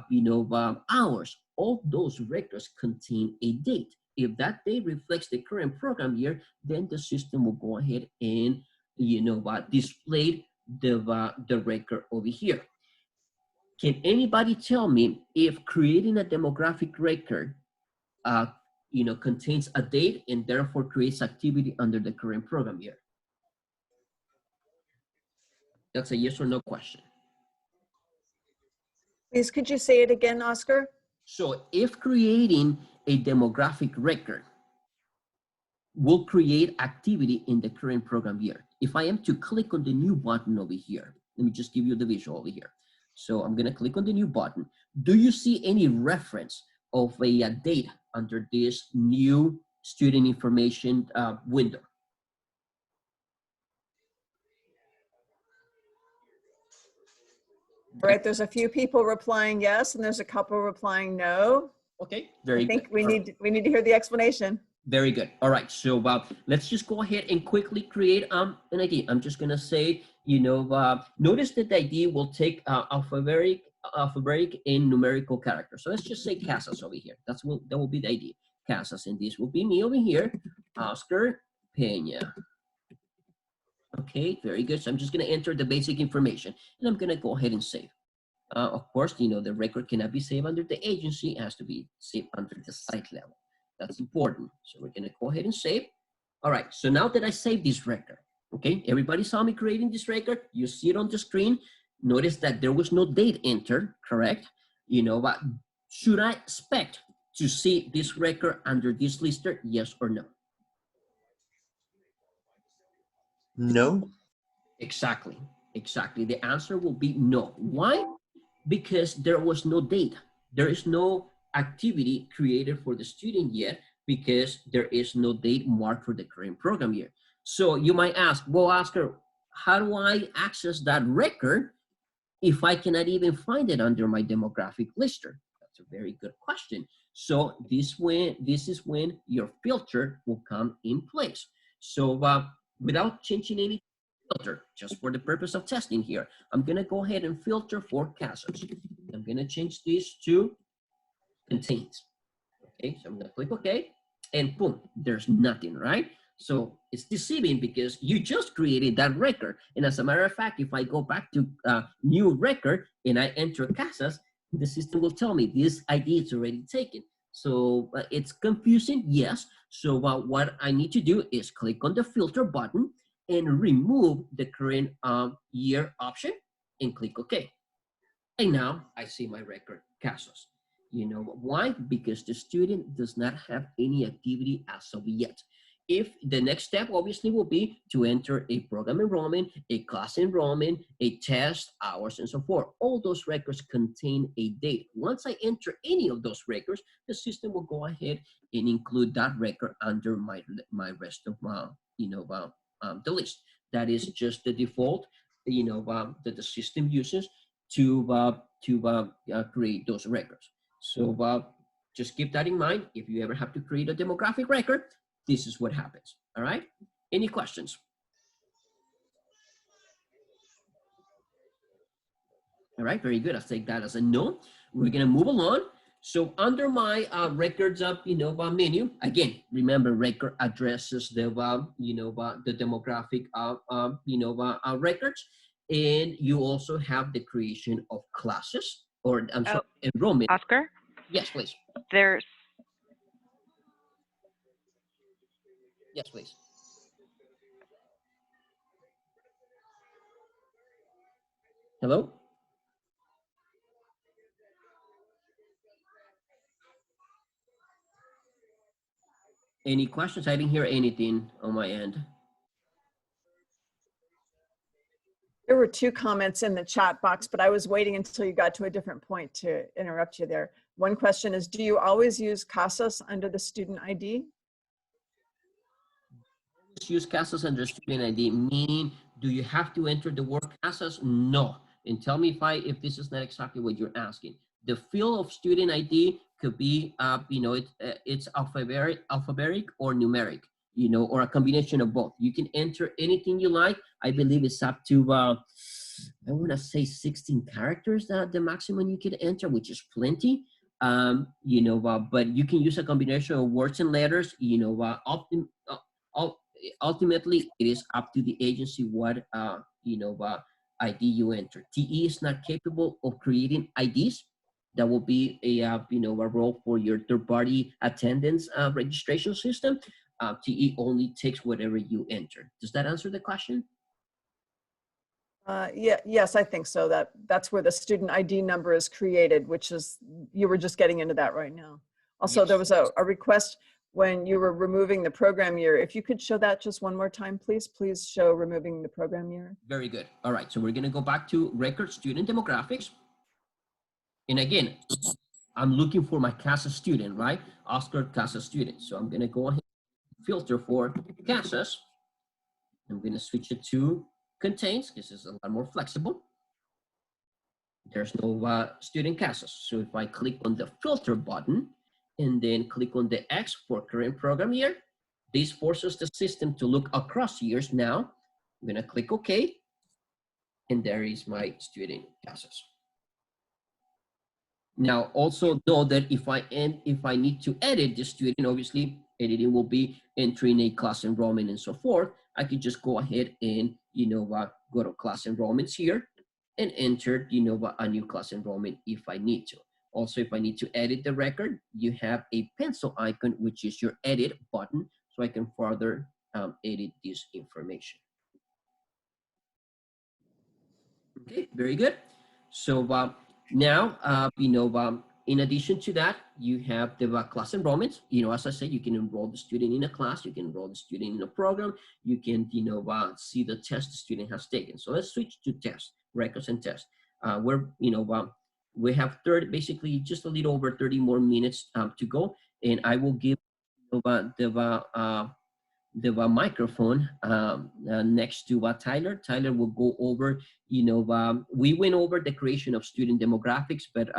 you know, hours, all those records contain a date. If that date reflects the current program year, then the system will go ahead and, you know, display the record over here. Can anybody tell me if creating a demographic record, you know, contains a date and therefore creates activity under the current program year? That's a yes or no question. Please, could you say it again, Oscar? So if creating a demographic record will create activity in the current program year. If I am to click on the new button over here, let me just give you the visual over here. So I'm gonna click on the new button. Do you see any reference of a date under this new student information window? All right, there's a few people replying yes, and there's a couple replying no. Okay, very I good. think we need to hear the explanation. Very good. All right. So let's just go ahead and quickly create an ID. I'm just gonna say, notice that the ID will take alphabetic and numerical characters. So let's just say CASAS over here. That will be the ID. CASAS, and this will be me over here, Oscar Peña. Okay, very good. So I'm just gonna enter the basic information, and I'm gonna go ahead and save. Of course, the record cannot be saved under the agency. It has to be saved under the site level. That's important. So we're gonna go ahead and save. All right, so now that I saved this record, okay, everybody saw me creating this record. You see it on the screen. Notice that there was no date entered, correct? But should I expect to see this record under this lister, yes or no? No. Exactly. The answer will be no. Why? Because there was no date. There is no activity created for the student yet because there is no date marked for the current program year. So you might ask, well, Oscar, how do I access that record if I cannot even find it under my demographic lister? That's a very good question. So this is when your filter will come in place. So without changing any filter, just for the purpose of testing here, I'm gonna go ahead and filter for CASAS. I'm gonna change this to contains. Okay, so I'm gonna click OK, and boom, there's nothing, right? So it's deceiving because you just created that record. And as a matter of fact, if I go back to new record and I enter CASAS, the system will tell me this ID is already taken. So it's confusing, yes. So what I need to do is click on the filter button and remove the current year option and click OK. And now I see my record CASAS. You know why? Because the student does not have any activity as of yet. If the next step obviously will be to enter a program enrollment, a class enrollment, a test, hours, and so forth. All those records contain a date. Once I enter any of those records, the system will go ahead and include that record under my rest of the list. That is just the default, that the system uses to create those records. So just keep that in mind. If you ever have to create a demographic record, this is what happens. All right. Any questions? All right. Very good. I'll take that as a no. We're gonna move along. So under my records menu, again, remember record addresses the the demographic records, and you also have the creation of classes or enrollment. Oscar, Yes, please. there's Yes, please. Hello? Any questions? I didn't hear anything on my end. There were two comments in the chat box, but I was waiting until you got to a different point to interrupt you there. One question is, do you always use CASAS under the student ID? Use CASAS under student ID, meaning do you have to enter the word CASAS? No. And tell me if this is not exactly what you're asking. The field of student ID could be, it's alphabetic or numeric, or a combination of both. You can enter anything you like. I believe it's up to, I want to say 16 characters that the maximum you can enter, which is plenty. But you can use a combination of words and letters. Ultimately, it is up to the agency what ID you enter. TE is not capable of creating IDs. That will be a role for your third-party attendance registration system. TE only takes whatever you enter. Does that answer the question? Yes, I think so. That's where the student ID number is created, which is, you were just getting into that right now. Also, Yes. there was a request when you were removing the program year. If you could show that just one more time, please. Please show removing the program year. Very good. All right, so we're gonna go back to record student demographics. And again, I'm looking for my CASAS student, right? Oscar CASAS student. So I'm gonna go ahead and filter for CASAS. I'm gonna switch it to contains, because it's a lot more flexible. There's no student CASAS. So if I click on the filter button and then click on the X for current program year, this forces the system to look across years now. I'm gonna click OK, and there is my student CASAS. Now, also know that if I need to edit the student, obviously editing will be entering a class enrollment and so forth. I could just go ahead and go to class enrollments here and enter a new class enrollment if I need to. Also, if I need to edit the record, you have a pencil icon, which is your edit button, so I can further edit this information. Okay, very good. So now, in addition to that, you have the class enrollment. As I said, you can enroll the student in a class, you can enroll the student in a program, you can, see the test the student has taken. So let's switch to test, records and test. We have basically just a little over 30 more minutes to go, and I will give the microphone next to Tyler. Tyler will go over, we went over the creation of student demographics, but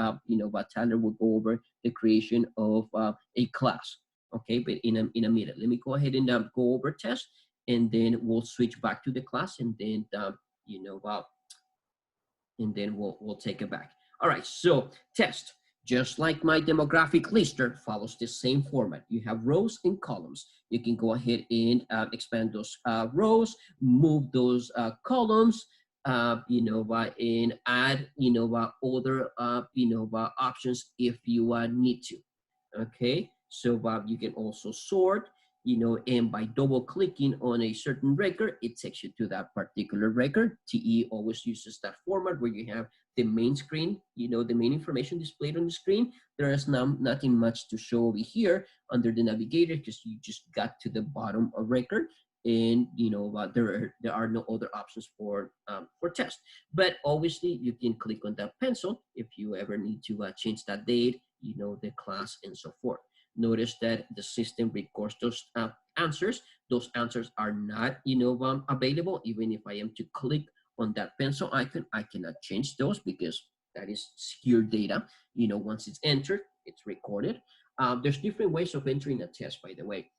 Tyler will go over the creation of a class. Okay, but in a minute, let me go ahead and go over test, and then we'll switch back to the class, and then and then we'll take it back. All right, so test. Just like my demographic lister, follows the same format. You have rows and columns. You can go ahead and expand those rows, move those columns, and add, other, options if you need to. Okay, so you can also sort, and by double clicking on a certain record, it takes you to that particular record. TE always uses that format where you have the main screen, the main information displayed on the screen. There is nothing much to show over here under the navigator, because you just got to the bottom of record, and there are no other options for test. But obviously you can click on that pencil if you ever need to change that date, the class, and so forth. Notice that the system records those answers. Those answers are not available. Even if I am to click on that pencil icon, I cannot change those, because that is secure data. Once it's entered, it's recorded. There's different ways of entering a test, by the way.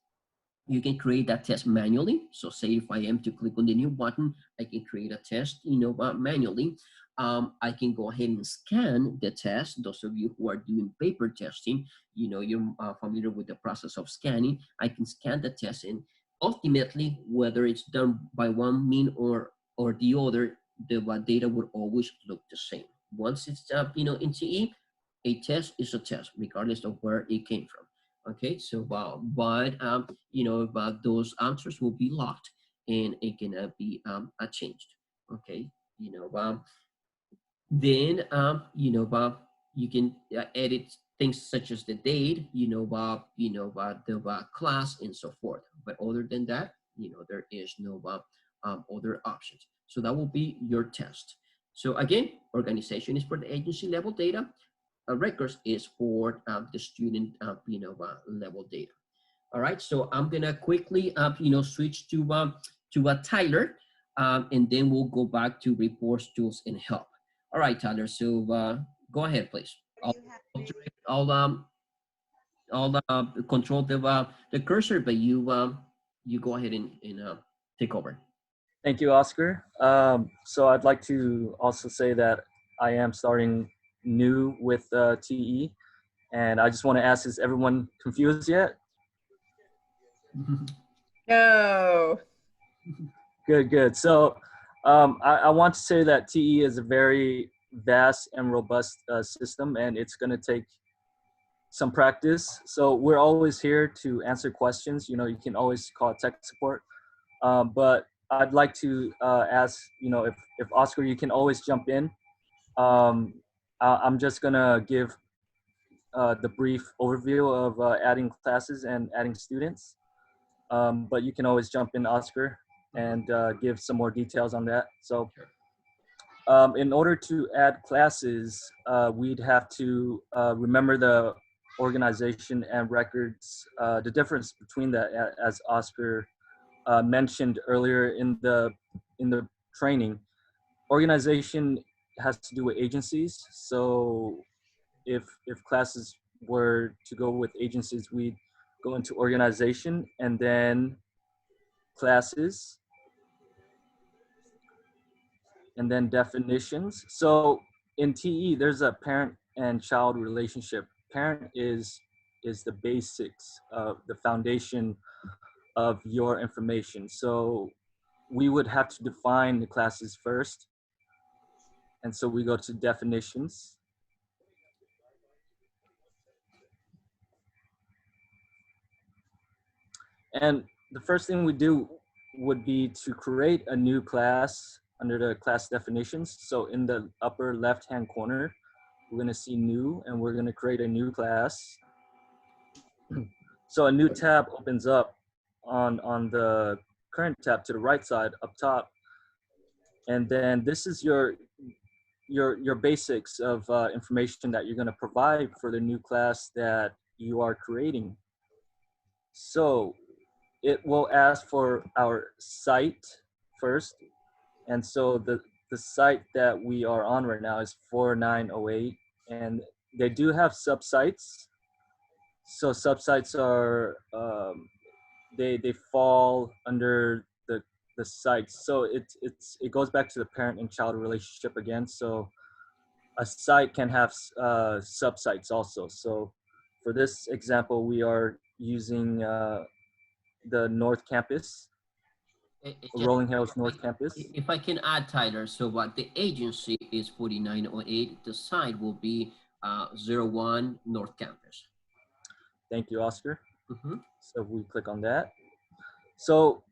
You can create that test manually. So say if I am to click on the new button, I can create a test, manually. I can go ahead and scan the test. Those of you who are doing paper testing, you're familiar with the process of scanning. I can scan the test, and ultimately, whether it's done by one mean or the other, the data would always look the same. Once it's in TE, a test is a test, regardless of where it came from. Okay, so those answers will be locked, and it cannot be changed. Okay, then you can edit things such as the date, the class, and so forth. But other than that, there is no other options. So that will be your test. So again, organization is for the agency level data. Records is for the student level data. All right, so I'm gonna quickly switch to Tyler, and then we'll go back to reports, tools, and help. All right, Tyler. So go ahead, please. I'll control the cursor, but you go ahead and take over. Thank you, Oscar. So I'd like to also say that I am starting new with TE, and I just want to ask, is everyone confused yet? No. Good. So I want to say that TE is a very vast and robust system, and it's going to take some practice. So we're always here to answer questions. You can always call tech support. But I'd like to ask, if Oscar, you can always jump in. I'm just gonna give the brief overview of adding classes and adding students. But you can always jump in, Oscar, and give some more details on that. So in order to add classes, we'd have to remember the organization and records, the difference between that, as Oscar mentioned earlier in the training. Organization has to do with agencies. So if classes were to go with agencies, we'd go into organization and then classes and then definitions. So in TE, there's a parent and child relationship. Parent is the basics of the foundation of your information. So we would have to define the classes first. And so we go to definitions. And the first thing we do would be to create a new class under the class definitions. So in the upper left-hand corner, we're gonna see new, and we're gonna create a new class. So a new tab opens up on the current tab to the right side up top. And then this is your basics of information that you're gonna provide for the new class that you are creating. So it will ask for our site first. And so the site that we are on right now is 4908, and they do have subsites. So subsites are, they fall under the sites. So it goes back to the parent and child relationship again. So a site can have subsites also. So for this example, we are using the North Campus, Rolling Hills North Campus. If I can add, Tyler, so what the agency is 4908, the site will be 01 North Campus. Thank you, Oscar. Mm-hmm. So we click on that. So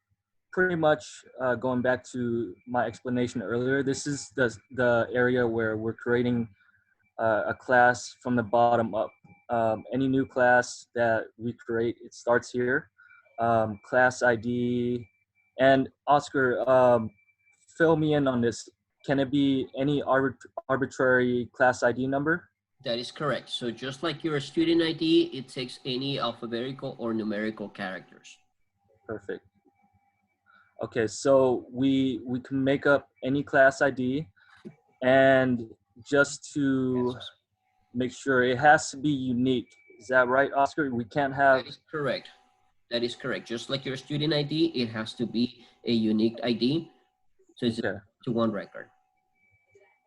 pretty much going back to my explanation earlier, this is the area where we're creating a class from the bottom up. Any new class that we create, it starts here. Class ID. And Oscar, fill me in on this. Can it be any arbitrary class ID number? That is correct. So just like your student ID, it takes any alphabetical or numerical characters. Perfect. Okay, so we can make up any class ID, and just to make sure, it has to be unique. Is that right, Oscar? We can't have... That is correct. That is correct. Just like your student ID, it has to be a unique ID. So it's okay. To one record.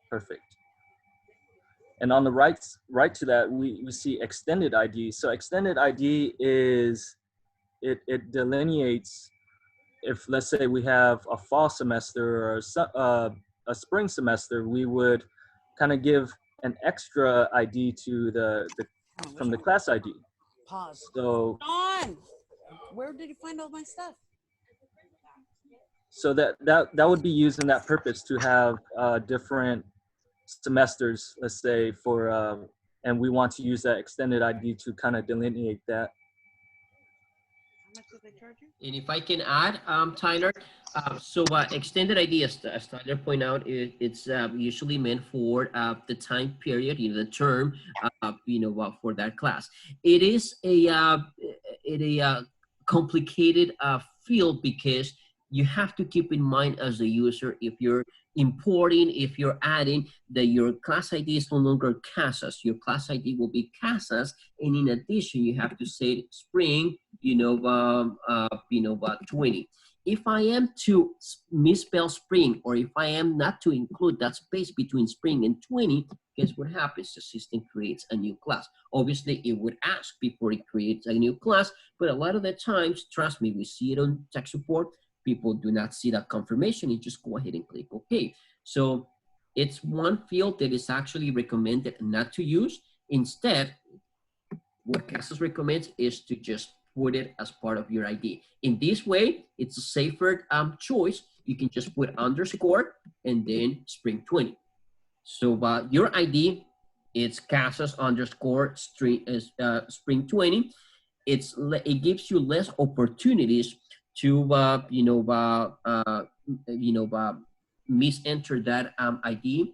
Perfect. And on the right to that, we see extended ID. So extended ID is, it delineates if, let's say, we have a fall semester or a spring semester, we would kind of give an extra ID to from the class ID. Pause. So John, where did you find all my stuff? So that would be used in that purpose, to have different semesters, let's say, for and we want to use that extended ID to kind of delineate that. How much did they charge you? And if I can add, Tyler, so extended ID, as Tyler pointed out, it's usually meant for the time period, the term, for that class. It is a complicated field, because you have to keep in mind as the user, if you're importing, if you're adding, that your class ID is no longer CASAS. Your class ID will be CASAS, and in addition, you have to say spring, 20. If I am to misspell spring, or if I am not to include that space between spring and 20, guess what happens? The system creates a new class. Obviously, it would ask before it creates a new class, but a lot of the times, trust me, we see it on tech support, people do not see that confirmation, and just go ahead and click OK. So it's one field that is actually recommended not to use. Instead, what CASAS recommends is to just put it as part of your ID. In this way, it's a safer choice. you can just put underscore and then spring 20. So your ID, it's CASAS underscore spring 20. It gives you less opportunities to misenter that ID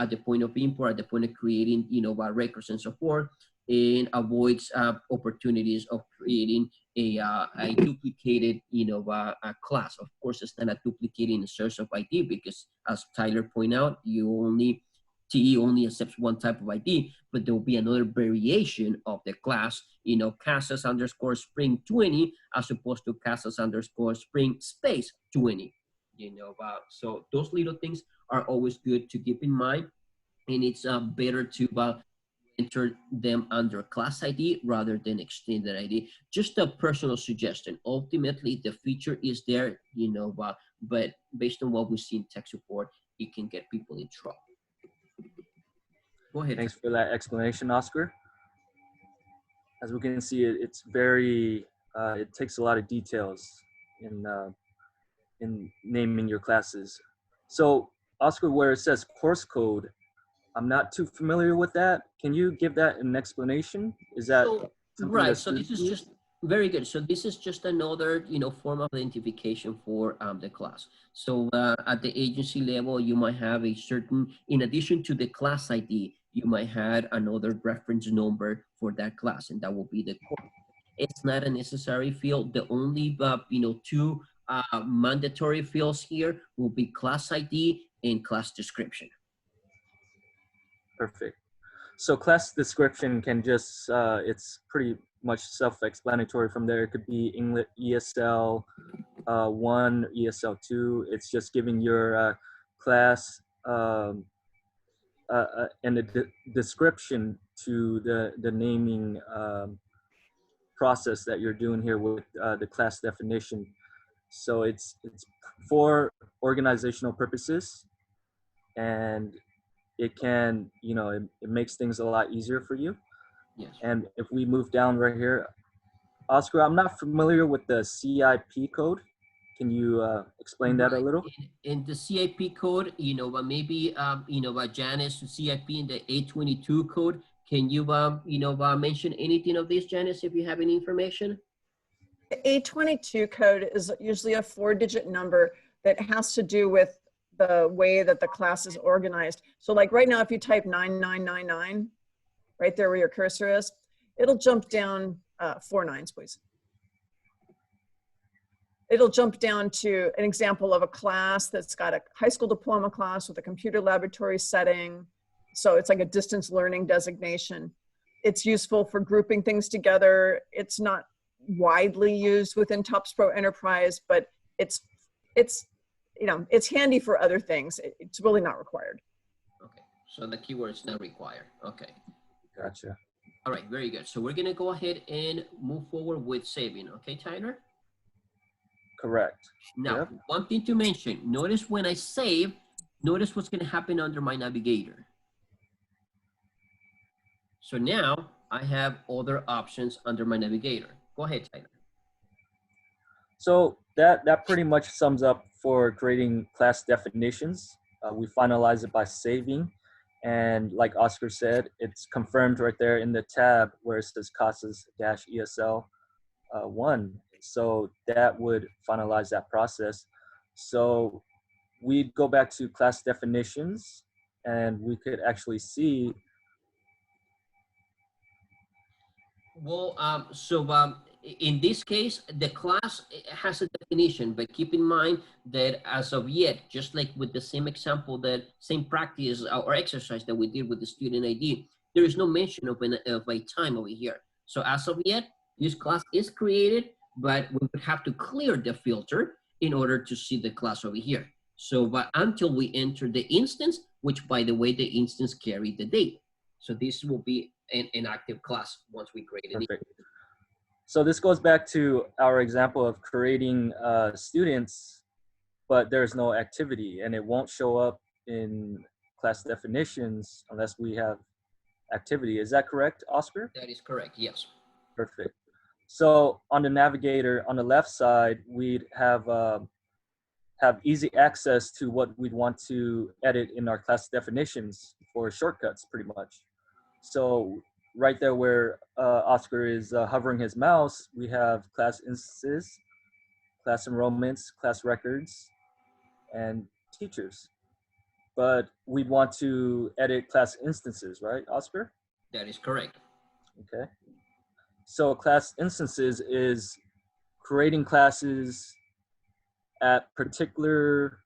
at the point of import, at the point of creating records and so forth, and avoids opportunities of creating a duplicated a class. Of course, it's not a duplicating a source of ID because, as Tyler pointed out, TE only accepts one type of ID, but there will be another variation of the class, CASAS underscore spring 20 as opposed to CASAS underscore spring space 20. So those little things are always good to keep in mind, and it's better to enter them under class ID rather than extended ID. Just a personal suggestion. Ultimately, the feature is there, but based on what we see in tech support, it can get people in trouble. Go ahead. Thanks for that explanation, Oscar. As we can see, it's very, it takes a lot of details in naming your classes. So Oscar, where it says course code, I'm not too familiar with that. Can you give that an explanation? Is that something right? that's So this is just very good. So this is just another, form of identification for the class. So at the agency level, you might have a certain, in addition to the class ID, you might have another reference number for that class, and that will be the course. It's not a necessary field. The only, two mandatory fields here will be class ID and class description. Perfect. So class description can just, it's pretty much self-explanatory from there. It could be English ESL 1, ESL 2. It's just giving your class and the description to the naming process that you're doing here with the class definition. So it's for organizational purposes, and it can, it makes things a lot easier for you. Yes. And if we move down right here, Oscar, I'm not familiar with the CIP code. Can you explain that a little? In the CIP code, but maybe, Janice, CIP in the 822 code, can you, mention anything of this, Janice, if you have any information? The 822 code is usually a 4-digit number that has to do with the way that the class is organized. So like right now, if you type 9999, right there where your cursor is, it'll jump down 4 nines, please. It'll jump down to an example of a class that's got a high school diploma class with a computer laboratory setting. So it's like a distance learning designation. It's useful for grouping things together. It's not widely used within TOPSpro Enterprise, but it's handy for other things. It's really not required. Okay, so the keyword is not required. Okay. Gotcha. All right, very good. So we're gonna go ahead and move forward with saving. Okay, Tyler? Correct. Now, Yep. one thing to mention, notice when I save, notice what's gonna happen under my navigator. So now I have other options under my navigator. Go ahead, Tyler. So that pretty much sums up for creating class definitions. We finalize it by saving. And like Oscar said, it's confirmed right there in the tab where it says CASAS-ESL 1. So that would finalize that process. So we'd go back to class definitions, and we could actually see. Well, in this case, the class has a definition, but keep in mind that as of yet, just like with the same example, that same practice or exercise that we did with the student ID, there is no mention of a time over here. So as of yet, this class is created, but we would have to clear the filter in order to see the class over here. So, but until we enter the instance, which by the way, the instance carried the date. So this will be an active class once we create it. Perfect. So this goes back to our example of creating students, but there's no activity, and it won't show up in class definitions unless we have activity. Is that correct, Oscar? That is correct, yes. Perfect. So on the navigator, on the left side, we'd have have easy access to what we'd want to edit in our class definitions for shortcuts, pretty much. So right there where Oscar is hovering his mouse, we have class instances, class enrollments, class records, and teachers. But we'd want to edit class instances, right, Oscar? That is correct. Okay. So class instances is creating classes at particular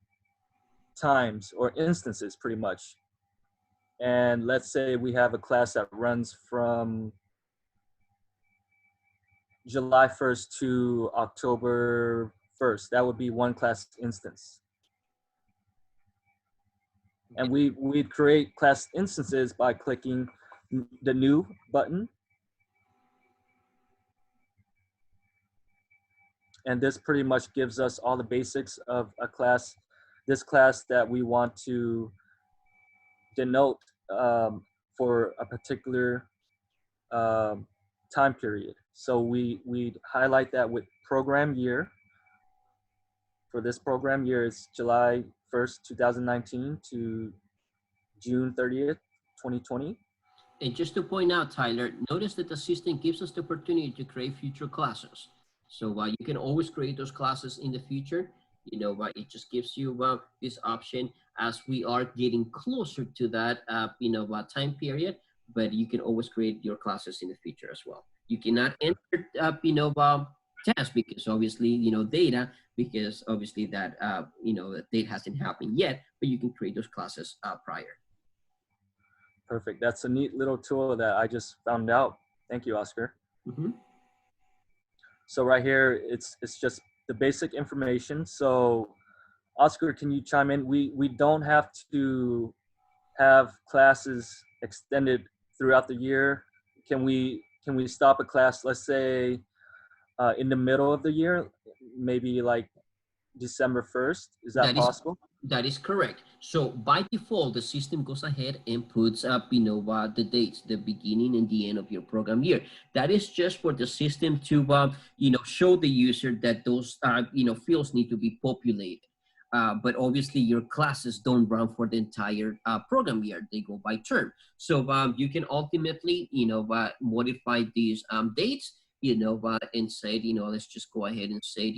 times or instances, pretty much. And let's say we have a class that runs from July 1st to October 1st. That would be one class instance. And we'd create class instances by clicking the new button. And this pretty much gives us all the basics of a class, this class that we want to denote for a particular time period. So we'd highlight that with program year. For this program year, it's July 1st, 2019 to June 30th, 2020. And just to point out, Tyler, notice that the system gives us the opportunity to create future classes. So you can always create those classes in the future. It just gives you this option as we are getting closer to that, time period. But you can always create your classes in the future as well. You cannot enter, tests because obviously, data, because obviously that, the date hasn't happened yet, but you can create those classes prior. Perfect. That's a neat little tool that I just found out. Thank you, Oscar. Mm-hmm. So right here, it's just the basic information. So Oscar, can you chime in? We don't have to have classes extended throughout the year. Can we stop a class, let's say, in the middle of the year, maybe like December 1st? Is that possible? That is correct. So by default, the system goes ahead and puts up, the dates, the beginning and the end of your program year. That is just for the system to, show the user that those, fields need to be populated. But obviously your classes don't run for the entire program year. They go by term. So you can ultimately, modify these dates, and say, let's just go ahead and say,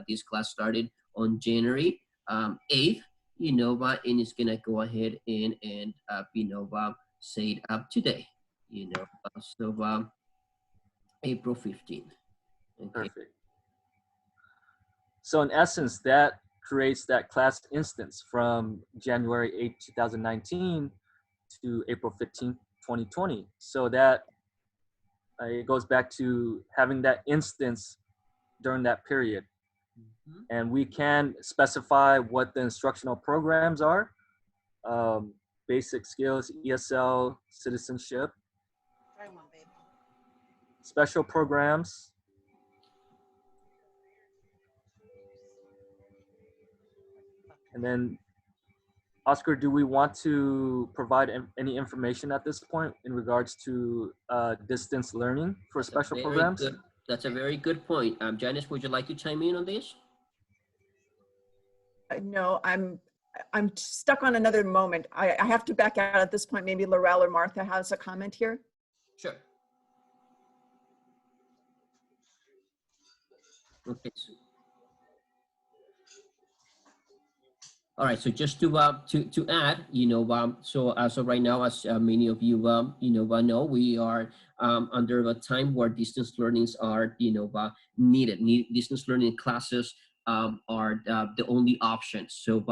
this class started on January 8th, and it's gonna go ahead and say it up today, so April 15th. Okay. Perfect. So in essence, that creates that class instance from January 8th, 2019 to April 15th, 2020. So that it goes back to having that instance during that period. Mm-hmm. And we can specify what the instructional programs are, basic skills, ESL, citizenship, Try one, babe. special programs, and then Oscar, do we want to provide any information at this point in regards to distance learning for special programs? That's a very good point. Janice, would you like to chime in on this? No, I'm stuck on another moment. I have to back out at this point. Maybe Laurel or Martha has a comment here. Sure. Okay. All right, so just to add, so as of right now, as many of you, know, we are under a time where distance learnings are, needed. Distance learning classes are the only option. So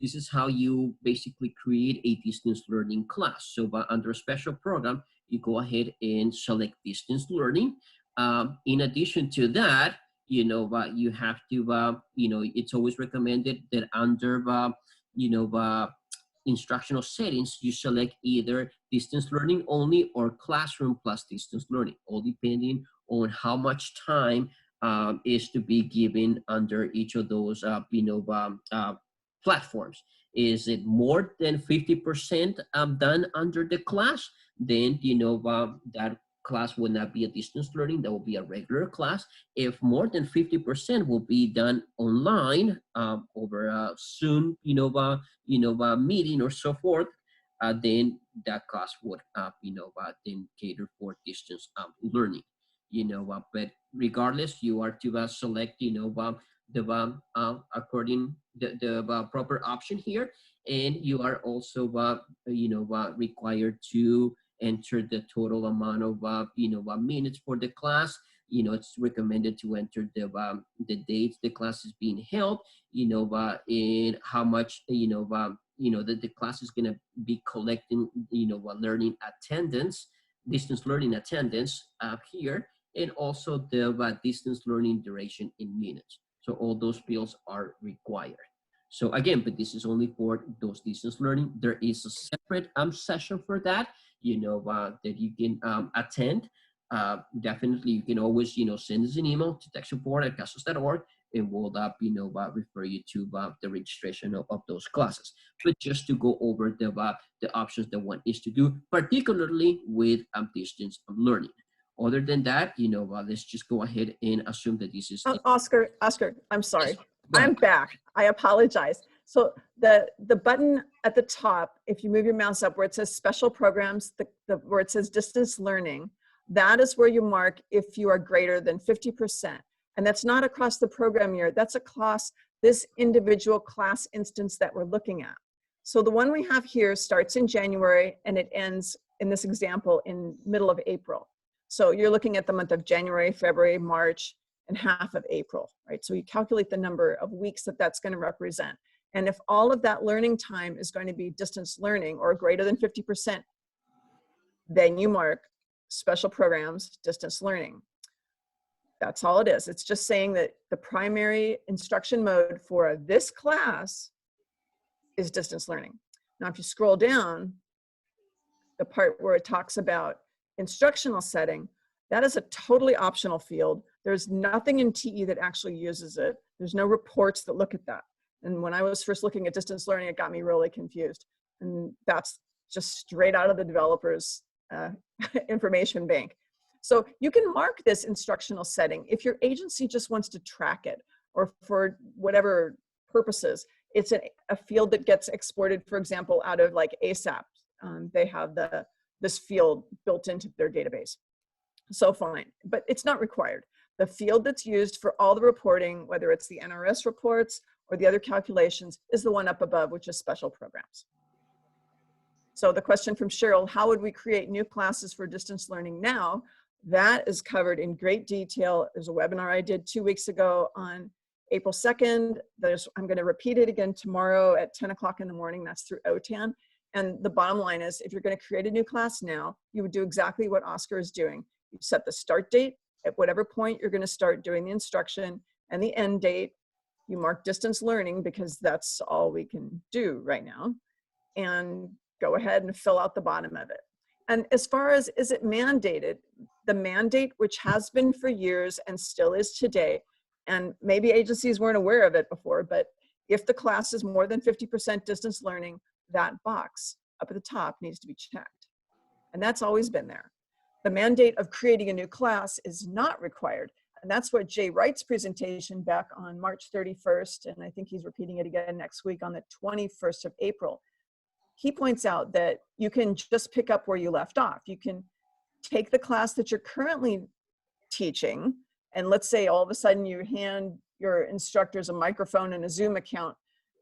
this is how you basically create a distance learning class. So under a special program, you go ahead and select distance learning. In addition to that, you have to, it's always recommended that under, instructional settings, you select either distance learning only or classroom plus distance learning, all depending on how much time is to be given under each of those, platforms. Is it more than 50% done under the class? Then, that class will not be a distance learning, that will be a regular class. If more than 50% will be done online over a Zoom, meeting or so forth, then that class would, then cater for distance learning, but regardless, you are to select, the according the proper option here, and you are also, required to enter the total amount of, minutes for the class. It's recommended to enter the dates the class is being held, and how much, that the class is going to be collecting, learning attendance, distance learning attendance here, and also the distance learning duration in minutes. So all those fields are required. So again, but this is only for those distance learning. There is a separate session for that, that you can attend. Definitely, you can always, send us an email to techsupport@casas.org, and we'll, refer you to the registration of those classes. But just to go over the options that one is to do, particularly with distance learning. Other than that, let's just go ahead and assume that this is. Oscar, I'm sorry. Yes, go ahead. I'm back. I apologize. So the button at the top, if you move your mouse up where it says special programs, where it says distance learning, that is where you mark if you are greater than 50%. And that's not across the program year. That's across this individual class instance that we're looking at. So the one we have here starts in January and it ends, in this example, in middle of April. So you're looking at the month of January, February, March, and half of April, right? So you calculate the number of weeks that that's going to represent. And if all of that learning time is going to be distance learning or greater than 50%, then you mark special programs, distance learning. That's all it is. It's just saying that the primary instruction mode for this class is distance learning. Now, if you scroll down, the part where it talks about instructional setting, that is a totally optional field. There's nothing in TE that actually uses it. There's no reports that look at that. And when I was first looking at distance learning, it got me really confused. And that's just straight out of the developer's information bank. So you can mark this instructional setting if your agency just wants to track it or for whatever purposes. It's a field that gets exported, for example, out of like ASAP. They have this field built into their database. So fine, but it's not required. The field that's used for all the reporting, whether it's the NRS reports or the other calculations, is the one up above, which is special programs. So the question from Cheryl, how would we create new classes for distance learning now? That is covered in great detail. There's a webinar I did 2 weeks ago on April 2nd. I'm going to repeat it again tomorrow at 10 o'clock in the morning. That's through OTAN. And the bottom line is, if you're going to create a new class now, you would do exactly what Oscar is doing. You set the start date at whatever point you're going to start doing the instruction, and the end date. You mark distance learning because that's all we can do right now. And go ahead and fill out the bottom of it. And as far as, is it mandated? The mandate, which has been for years and still is today, and maybe agencies weren't aware of it before, but if the class is more than 50% distance learning, that box up at the top needs to be checked. And that's always been there. The mandate of creating a new class is not required. And that's what Jay Wright's presentation back on March 31st, and I think he's repeating it again next week on the 21st of April. He points out that you can just pick up where you left off. You can take the class that you're currently teaching, and let's say all of a sudden you hand your instructors a microphone and a Zoom account,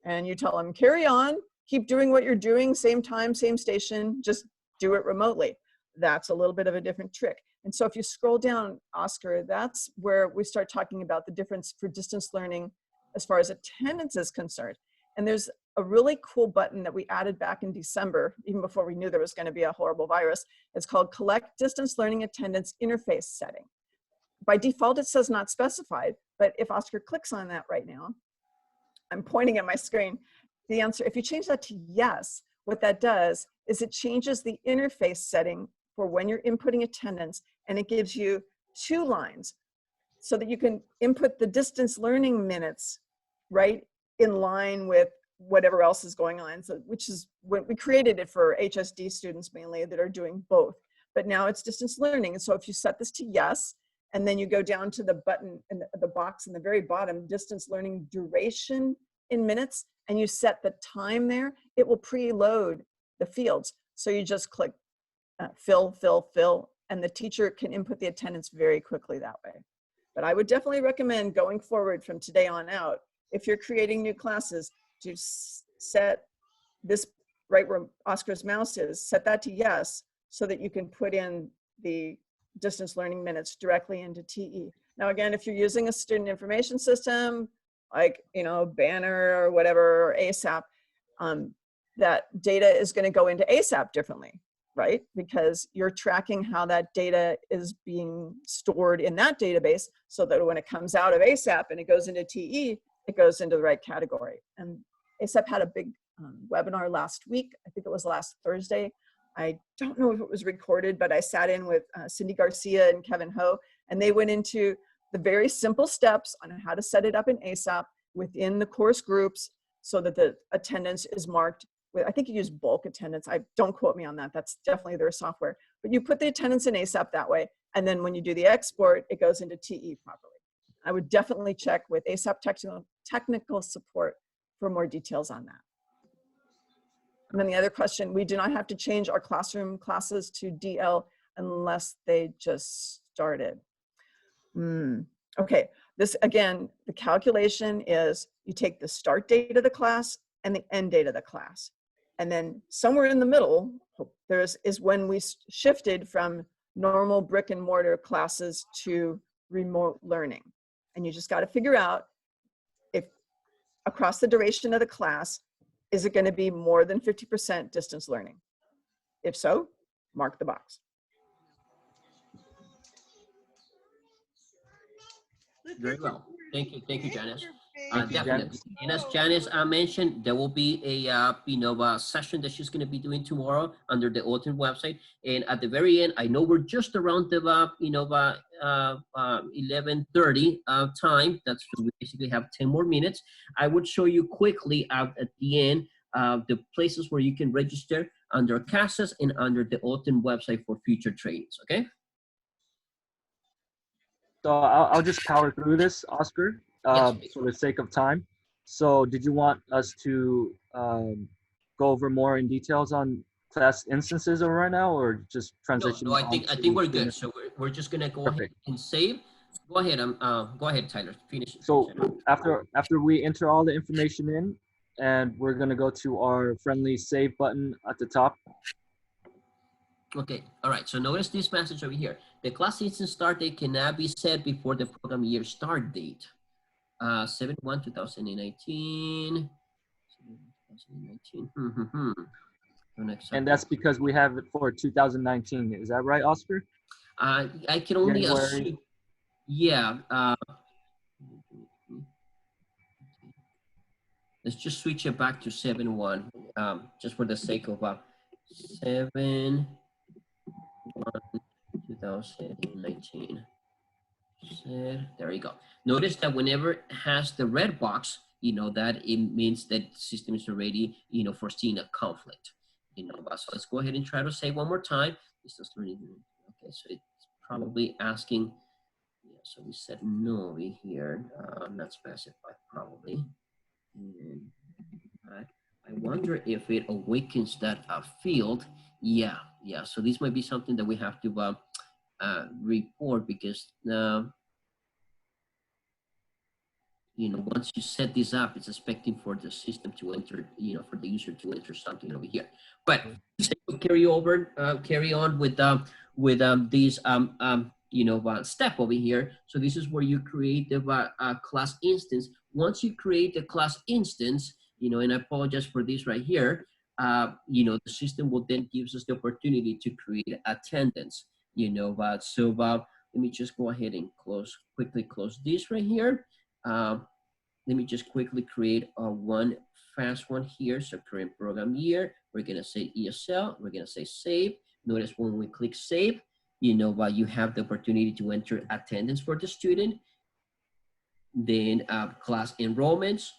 and you tell them, carry on, keep doing what you're doing, same time, same station, just do it remotely. That's a little bit of a different trick. And so if you scroll down, Oscar, that's where we start talking about the difference for distance learning as far as attendance is concerned. And there's a really cool button that we added back in December, even before we knew there was going to be a horrible virus. It's called Collect Distance Learning Attendance Interface Setting. By default, it says not specified, but if Oscar clicks on that right now, I'm pointing at my screen, the answer, if you change that to yes, what that does is it changes the interface setting for when you're inputting attendance, and it gives you 2 lines so that you can input the distance learning minutes right in line with whatever else is going on. So, which is when we created it for HSD students mainly that are doing both. but now it's distance learning. And so if you set this to yes, and then you go down to the button in the box in the very bottom, distance learning duration in minutes, and you set the time there, it will preload the fields. So you just click fill, fill, fill, and the teacher can input the attendance very quickly that way. But I would definitely recommend going forward from today on out, if you're creating new classes, to set this right where Oscar's mouse is, set that to yes, so that you can put in the distance learning minutes directly into TE. Now, again, if you're using a student information system, like, you know, Banner or whatever, or ASAP, that data is going to go into ASAP differently, right? Because you're tracking how that data is being stored in that database, so that when it comes out of ASAP and it goes into TE, it goes into the right category. And ASAP had a big webinar last week. I think it was last Thursday. I don't know if it was recorded, but I sat in with Cindy Garcia and Kevin Ho, and they went into the very simple steps on how to set it up in ASAP within the course groups, so that the attendance is marked with, I think you use bulk attendance. Don't quote me on that. That's definitely their software. But you put the attendance in ASAP that way, and then when you do the export, it goes into TE properly. I would definitely check with ASAP technical support for more details on that. And then the other question, we do not have to change our classroom classes to DL unless they just started. Okay, this again, the calculation is you take the start date of the class and the end date of the class. And then somewhere in the middle, is when we shifted from normal brick and mortar classes to remote learning. And you just got to figure out if across the duration of the class, is it going to be more than 50% distance learning? If so, mark the box. Very well. Thank you, Janice. Thank you, Definitely. And as Janice mentioned, there will be a session that she's going to be doing tomorrow under the Alton website. And at the very end, I know we're just around the 11:30 time. That's we basically have 10 more minutes. I would show you quickly at the end the places where you can register under CASAS and under the Alton website for future trainings. Okay. So I'll just power through this, Oscar, Yes, for the sake of time. So did you want us to go over more in details on class instances over right now, or just transition? No, I think we're good. So we're just gonna go ahead and save. Go ahead, go ahead, Tyler. Finish. So after we enter all the information in, and we're gonna go to our friendly save button at the top. Okay, all right, so notice this message over here. The class instance start date cannot be set before the program year start date. 7/1/2019. 2019. And that's because we have it for 2019. Is that right, Oscar? I can only assume. Yeah. Let's just switch it back to 7/1, just for the sake of 7/1/2019. There you go. Notice that whenever it has the red box, that it means that the system is already, foreseeing a conflict. So let's go ahead and try to say one more time. Okay, so it's probably asking. Yeah, so we said no over here, not specified probably. And I wonder if it awakens that field. Yeah. So this might be something that we have to report, because once you set this up, it's expecting for the system to enter, for the user to enter something over here. But carry on with this step over here. So this is where you create the class instance. Once you create the class instance, and I apologize for this right here, the system will then gives us the opportunity to create attendance. So let me just go ahead and quickly close this right here. Let me just quickly create one fast one here. So current program year, we're gonna say ESL, we're gonna say save. Notice when we click save, you have the opportunity to enter attendance for the student. Then class enrollments,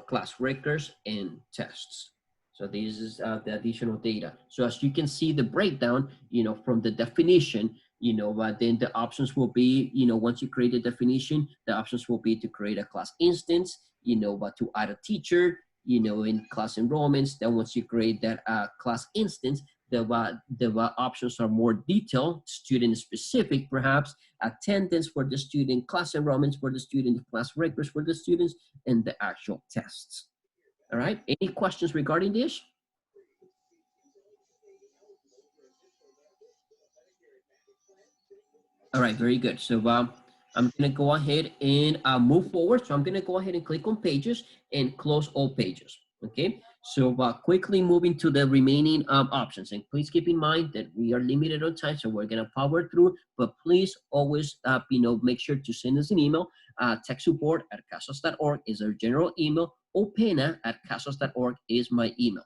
class records and tests. So this is the additional data. So as you can see the breakdown, from the definition, then the options will be, once you create a definition, the options will be to create a class instance, to add a teacher, in class enrollments. Then once you create that class instance, the options are more detailed, student specific, perhaps attendance for the student, class enrollments for the student, class records for the students, and the actual tests. All right, any questions regarding this? All right, very good. So I'm gonna go ahead and move forward. So I'm gonna go ahead and click on pages and close all pages, okay? So quickly moving to the remaining options. And please keep in mind that we are limited on time, so we're gonna power through, but please always, make sure to send us an email. Tech support at casas.org is our general email. Opena at casas.org is my email.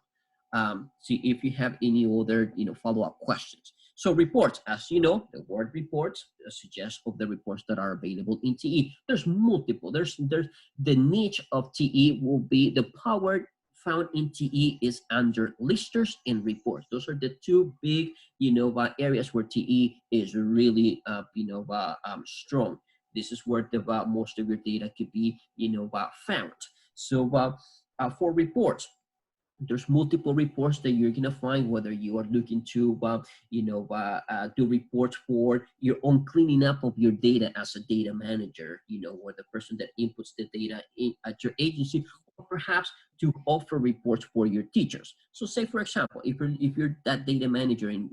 See if you have any other, follow-up questions. So reports, as you know, the word reports suggests of the reports that are available in TE. There's multiple. There's the niche of TE will be the power found in TE is under listers and reports. Those are the two big, areas where TE is really, strong. This is where the most of your data could be, found. So for reports, there's multiple reports that you're gonna find, whether you are looking to do reports for your own cleaning up of your data as a data manager, or the person that inputs the data at your agency, or perhaps to offer reports for your teachers. So say, for example, if you're that data manager and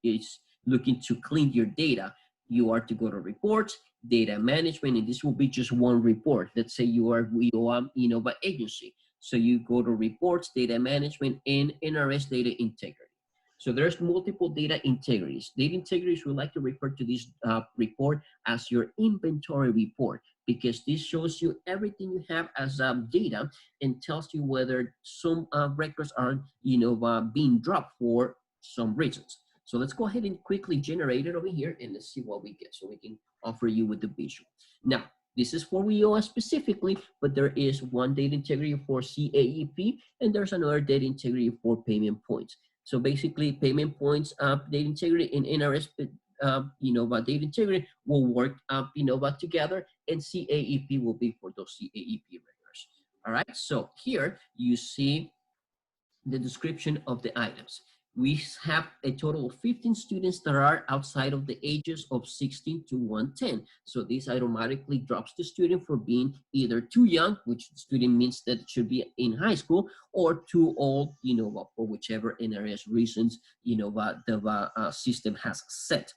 is looking to clean your data, you are to go to reports, data management, and this will be just one report. Let's say you are by agency. So you go to reports, data management, and NRS data integrity. So there's multiple data integrities. Data integrities, we like to refer to this report as your inventory report, because this shows you everything you have as data and tells you whether some records are, being dropped for some reasons. So let's go ahead and quickly generate it over here and let's see what we get so we can offer you with the visual. Now, this is for WIOA specifically, but there is one data integrity for CAEP, and there's another data integrity for payment points. So basically, payment points, data integrity, and NRS, data integrity will work, together, and CAEP will be for those CAEP records. All right. So here you see the description of the items. We have a total of 15 students that are outside of the ages of 16 to 110. So this automatically drops the student for being either too young, which student means that it should be in high school, or too old, for whichever NRS reasons, the system has set.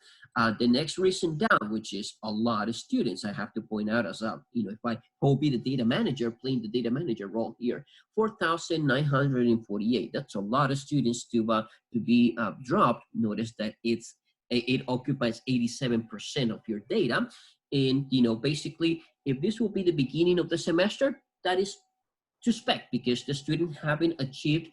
The next reason down, which is a lot of students, I have to point out as if I will be the data manager, playing the data manager role here, 4,948. That's a lot of students to be dropped. Notice that it occupies 87% of your data. And, basically, if this will be the beginning of the semester, that is to expect, because the student haven't achieved,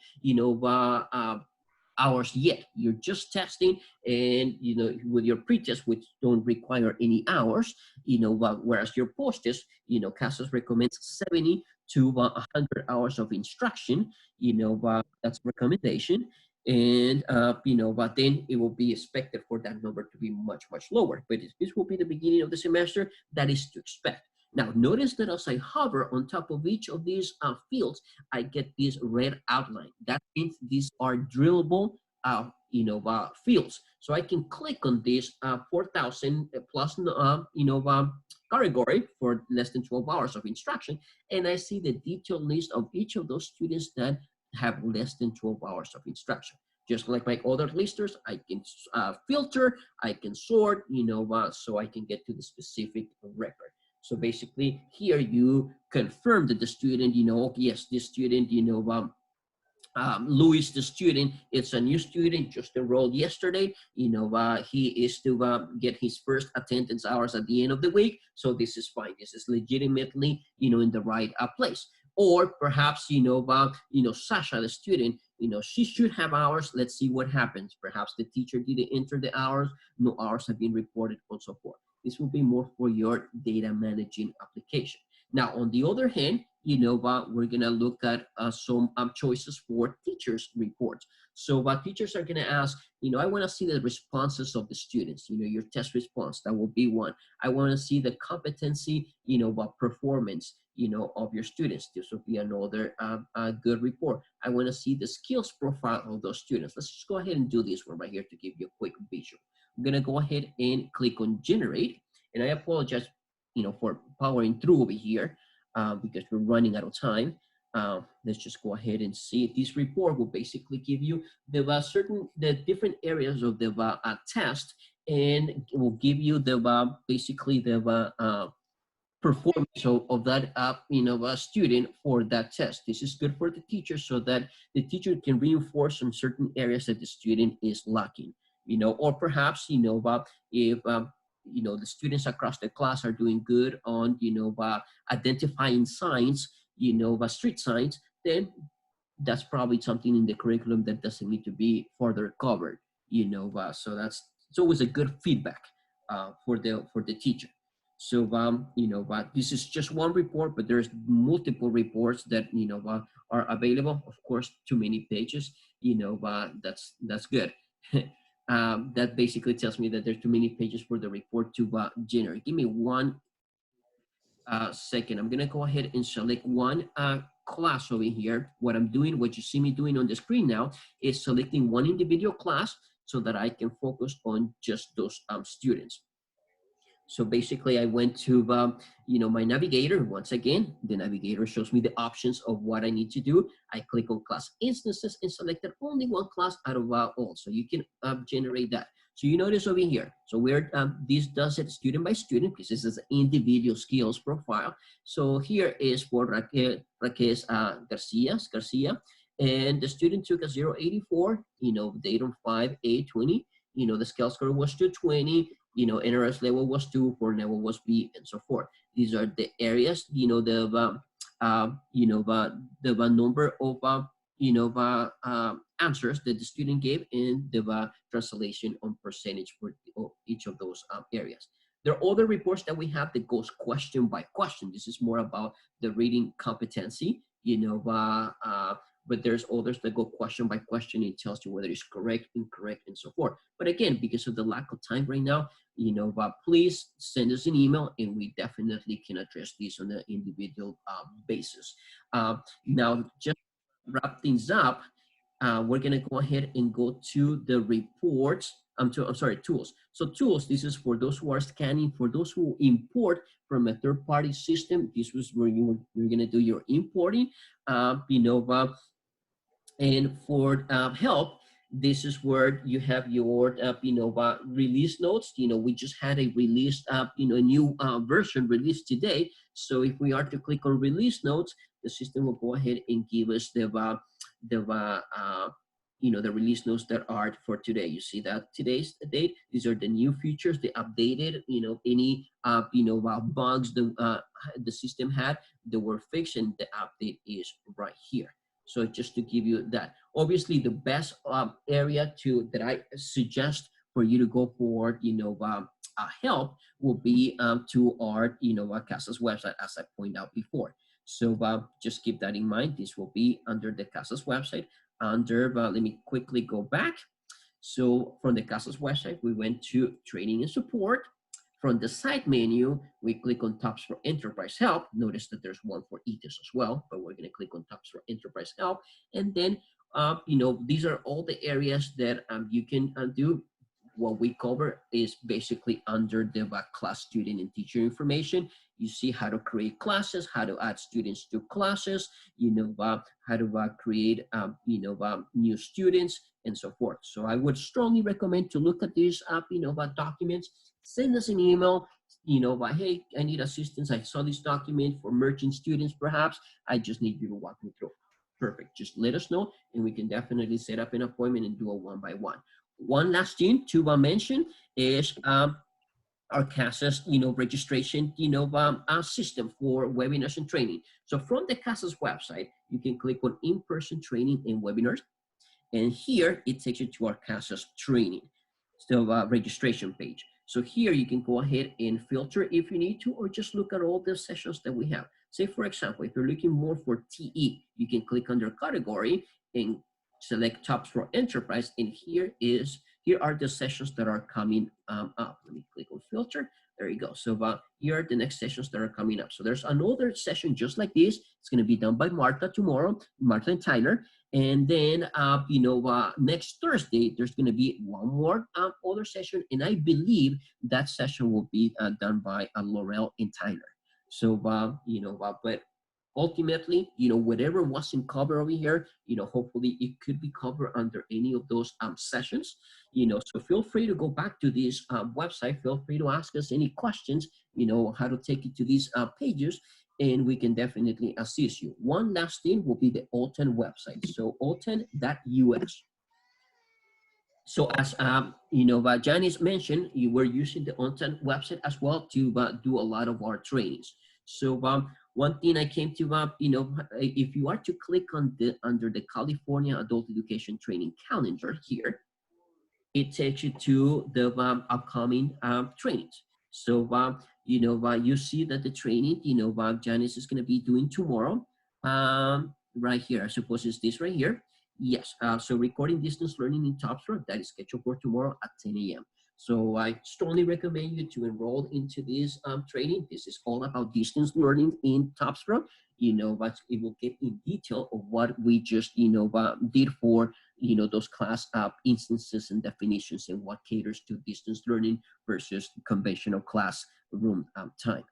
hours yet. You're just testing, and with your pretest, which don't require any hours, whereas your post-test, CASAS recommends 70 to 100 hours of instruction. That's recommendation. And but then it will be expected for that number to be much lower. But if this will be the beginning of the semester, that is to expect. Now, notice that as I hover on top of each of these fields, I get this red outline. That means these are drillable, fields. So I can click on this 4,000 plus, category for less than 12 hours of instruction, and I see the detailed list of each of those students that have less than 12 hours of instruction. Just like my other listers, I can filter, I can sort, so I can get to the specific record. So basically here you confirm that the student, yes, this student, Louis, the student, it's a new student, just enrolled yesterday. He is to get his first attendance hours at the end of the week. So this is fine. This is legitimately, in the right place. Or perhaps, Sasha, the student, she should have hours. Let's see what happens. Perhaps the teacher didn't enter the hours. No hours have been reported, and so forth. This will be more for your data managing application. Now, on the other hand, we're gonna look at some choices for teachers' reports. So teachers are gonna ask, I wanna see the responses of the students, your test response, that will be one. I wanna see the competency, performance, of your students. This will be another good report. I wanna see the skills profile of those students. Let's just go ahead and do this one right here to give you a quick visual. I'm gonna go ahead and click on generate, and I apologize, for powering through over here because we're running out of time. Let's just go ahead and see. This report will basically give you the different areas of the test, and it will give you the basically the performance of that student for that test. This is good for the teacher so that the teacher can reinforce on certain areas that the student is lacking, or perhaps, if the students across the class are doing good on, identifying signs, street signs, then that's probably something in the curriculum that doesn't need to be further covered, so it's always a good feedback for the teacher. So, but this is just one report, but there's multiple reports that, are available. Of course, too many pages, but that's good. That basically tells me that there's too many pages for the report to generate. Give me one second. I'm gonna go ahead and select one class over here. What I'm doing, what you see me doing on the screen now, is selecting one individual class so that I can focus on just those students. So basically I went to, my navigator. Once again, the navigator shows me the options of what I need to do. I click on class instances and selected only one class out of all. So you can generate that. So you notice over here, so where this does it student by student, because this is an individual skills profile. So here is for Raquel Garcia, and the student took a 084, date on 5/8/20. The scale score was 220. NRS level was 2, core level was B, and so forth. These are the areas, the number of answers that the student gave, and the translation on percentage for each of those areas. There are other reports that we have that goes question by question. This is more about the reading competency, but there's others that go question by question. It tells you whether it's correct, incorrect, and so forth. But again, because of the lack of time right now, please send us an email, and we definitely can address this on an individual basis. Now, just to wrap things up, we're gonna go ahead and go to the reports. Tools. So tools, this is for those who are scanning, for those who import from a third-party system. This was where you're gonna do your importing, and for help, this is where you have your, release notes. We just had a release, a new version released today. So if we are to click on release notes, the system will go ahead and give us the release notes that are for today. You see that today's date. These are the new features, the updated, any, bugs the system had that were fixed, and the update is right here. So just to give you that, obviously the best area that I suggest for you to go for, help will be to our, CASAS website, as I pointed out before. So just keep that in mind. This will be under the CASAS website. Let me quickly go back. So from the CASAS website, we went to training and support. From the side menu, we click on TOPSpro Enterprise Help. Notice that there's one for ETIS as well, but we're gonna click on TOPSpro Enterprise Help. And then, these are all the areas that you can do. What we cover is basically under the class, student, and teacher information. You see how to create classes, how to add students to classes, how to create, new students, and so forth. So I would strongly recommend to look at these, documents. Send us an email, hey, I need assistance. I saw this document for merging students, perhaps. I just need you to walk me through. Perfect. Just let us know, and we can definitely set up an appointment and do a one-by-one. One last thing to mention is our CASAS, registration, system for webinars and training. So from the CASAS website, you can click on in-person training and webinars. And here it takes you to our CASAS training, so registration page. So here you can go ahead and filter if you need to, or just look at all the sessions that we have. Say, for example, if you're looking more for TE, you can click under category and select TOPSpro Enterprise, and here are the sessions that are coming up. Let me click on filter. There you go. So here are the next sessions that are coming up. So there's another session just like this. It's going to be done by Martha tomorrow, Martha and Tyler. And then, next Thursday, there's going to be one more other session. And I believe that session will be done by Laurel and Tyler. So, but ultimately, whatever wasn't covered over here, hopefully it could be covered under any of those sessions, so feel free to go back to this website. Feel free to ask us any questions, how to take it to these pages, and we can definitely assist you. One last thing will be the OTAN website. So OTAN.us. So as Janice mentioned, you were using the OTAN website as well to do a lot of our trainings. So one thing I came to, if you are to click on under the California Adult Education Training Calendar here, it takes you to the upcoming trainings. So you see that the training, Janice is going to be doing tomorrow, right here. I suppose it's this right here. Yes. So recording distance learning in TOPSpro, that is scheduled for tomorrow at 10 a.m. So I strongly recommend you to enroll into this training. This is all about distance learning in TOPSpro, but it will get in detail of what we just, did for, those class instances and definitions and what caters to distance learning versus conventional classroom time.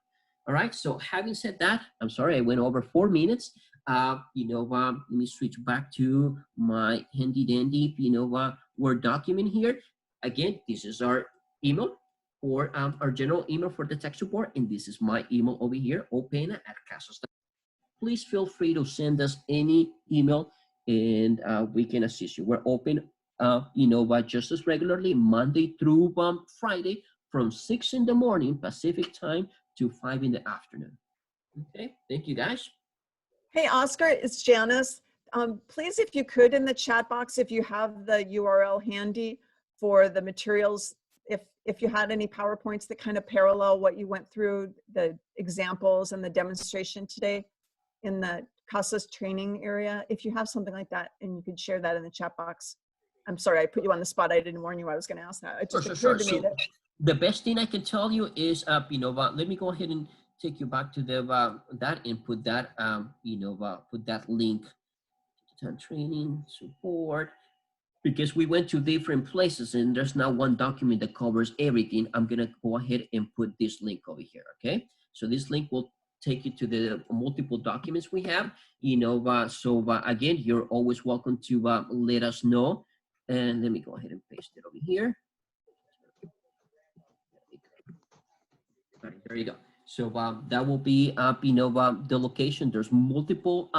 All right, so having said that, I'm sorry, I went over 4 minutes. Let me switch back to my handy dandy, Word document here. Again, this is our email for our general email for the tech support, and this is my email over here, opena@casas. Please feel free to send us any email, and we can assist you. We're open, just as regularly Monday through Friday from 6 in the morning Pacific time to 5 in the afternoon. Okay, thank you guys. Hey, Oscar, it's Janice. Please, if you could, in the chat box, if you have the URL handy for the materials, if you had any PowerPoints that kind of parallel what you went through, the examples and the demonstration today in the CASAS training area, if you have something like that and you could share that in the chat box. I'm sorry, I put you on the spot. I didn't warn you I was going to ask that. It just occurred to me that the best thing I can tell you is, let me go ahead and take you back to the that and put that, put that link to training support, because we went to different places and there's not one document that covers everything. I'm gonna go ahead and put this link over here, okay? So this link will take you to the multiple documents we have, again, you're always welcome to let us know. And let me go ahead and paste it over here. All right, there you go. So that will be the location. There's multiple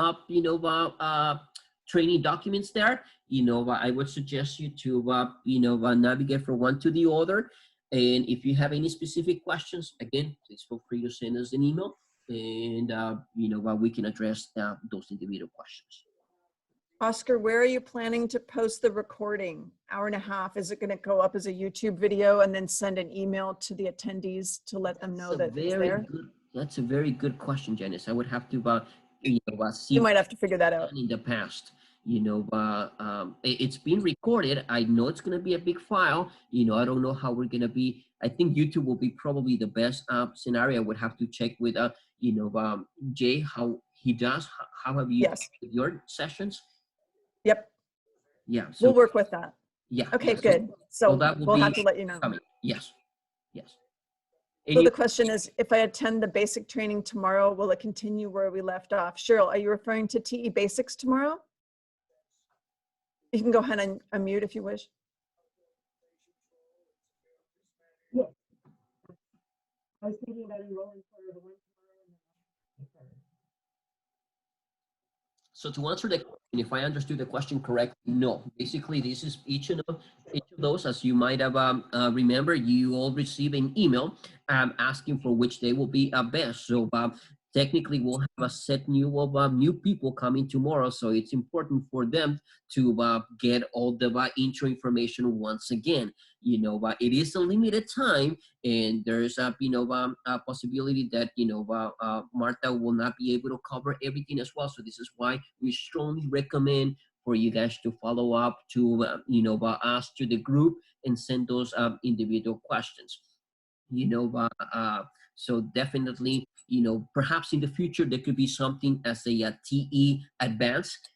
training documents there. I would suggest you to navigate from one to the other. And if you have any specific questions, again, please feel free to send us an email, and we can address those individual questions. Oscar, where are you planning to post the recording? Hour and a half. Is it going to go up as a YouTube video and then send an email to the attendees to let them know that it's there? That's a very good question, Janice. I would have to see. You might have to figure that out. In the past, it's been recorded. I know it's going to be a big file. I don't know how we're going to be. I think YouTube will be probably the best scenario. I would have to check with Jay how he does. How have you with your sessions? Yep. Yeah. So, we'll work with that. Yeah. Okay, yeah, good. So that will we'll be have to let you know. coming. Yes. Yes. So the question is, if I attend the basic training tomorrow, will it continue where we left off? Cheryl, are you referring to TE Basics tomorrow? You can go ahead and unmute if you wish. Yeah. I was thinking about enrolling for the one tomorrow. So to answer the question, if I understood the question correctly, no. Basically, this is each of those, as you might have remember, you all receive an email asking for which day will be best. So technically we'll have a set new people coming tomorrow, so it's important for them to get all the intro information once again. But it is a limited time, and there's a a possibility that Martha will not be able to cover everything as well. So this is why we strongly recommend for you guys to follow up to us to the group and send those individual questions. So definitely, perhaps in the future there could be something as a TE advanced,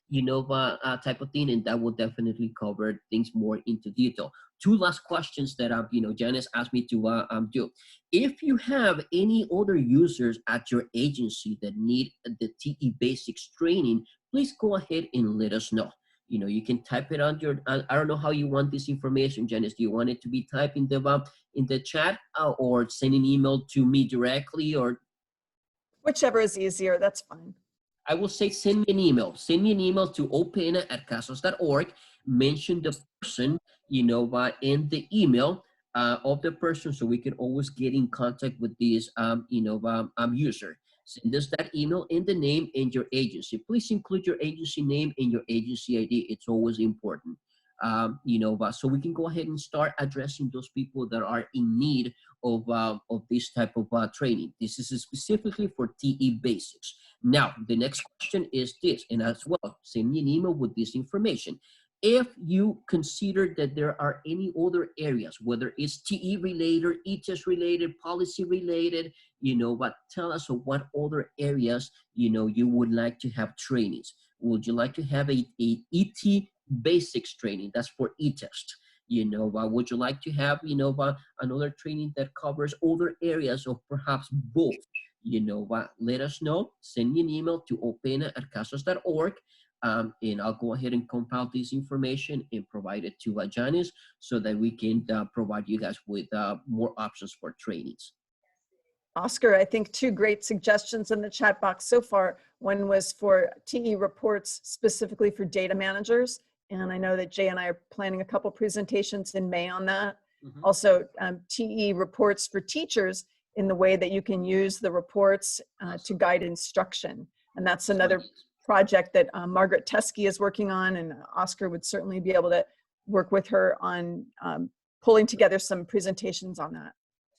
type of thing, and that will definitely cover things more into detail. Two last questions that Janice asked me to do. If you have any other users at your agency that need the TE basics training, please go ahead and let us know. You can type it on your. I don't know how you want this information, Janice. Do you want it to be typed in the chat, or send an email to me directly, or Whichever is easier, that's fine. I will say send me an email. Send me an email to opena@casas.org. Mention the person, in the email of the person, so we can always get in contact with this, user. Send us that email and the name and your agency. Please include your agency name and your agency ID. It's always important. So we can go ahead and start addressing those people that are in need of this type of training. This is specifically for TE basics. Now, the next question is this, and as well, send me an email with this information. If you consider that there are any other areas, whether it's TE related, ETS related, policy related, but tell us of what other areas, you would like to have trainings. Would you like to have a ET basics training? That's for e-test. Would you like to have, another training that covers other areas of perhaps both? Let us know. Send me an email to opena@casas.org, and I'll go ahead and compile this information and provide it to Janice so that we can provide you guys with more options for trainings. Oscar, I think two great suggestions in the chat box so far. One was for TE reports specifically for data managers. And I know that Jay and I are planning a couple presentations in May on that. Mhm. Also, TE reports for teachers in the way that you can use the reports to guide instruction. And that's another project that Margaret Teskey is working on, and Oscar would certainly be able to work with her on pulling together some presentations on that.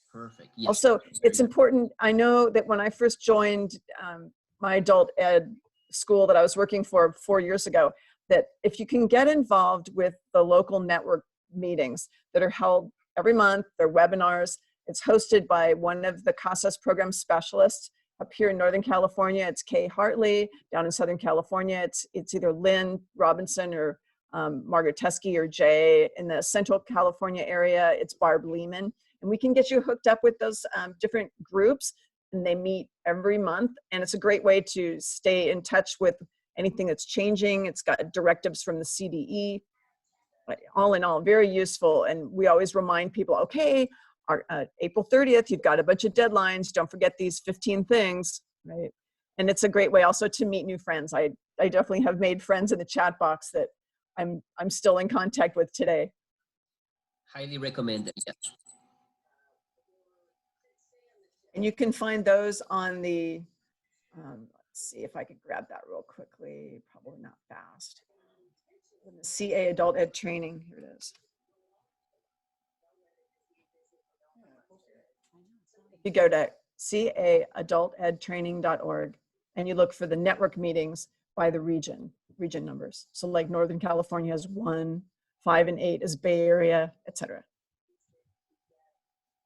Perfect. Yes. Also, it's important, I know that when I first joined my adult ed school that I was working for 4 years ago, that if you can get involved with the local network meetings that are held every month, they're webinars, it's hosted by one of the CASAS program specialists. Up here in Northern California, it's Kay Hartley. Down in Southern California, it's either Lynn Robinson or Margaret Teskey or Jay. In the Central California area, it's Barb Lehman. And we can get you hooked up with those different groups, and they meet every month. And it's a great way to stay in touch with anything that's changing. It's got directives from the CDE. All in all, very useful. And we always remind people, okay, April 30th, you've got a bunch of deadlines. Don't forget these 15 things, right? And it's a great way also to meet new friends. I definitely have made friends in the chat box that I'm still in contact with today. Highly recommended, yes. And you can find those on the, let's see if I can grab that real quickly, probably not fast. The CA Adult Ed Training, here it is. You go to caadultedtraining.org and you look for the network meetings by the region numbers. So like Northern California has 1, 5 and 8 is Bay Area, etc.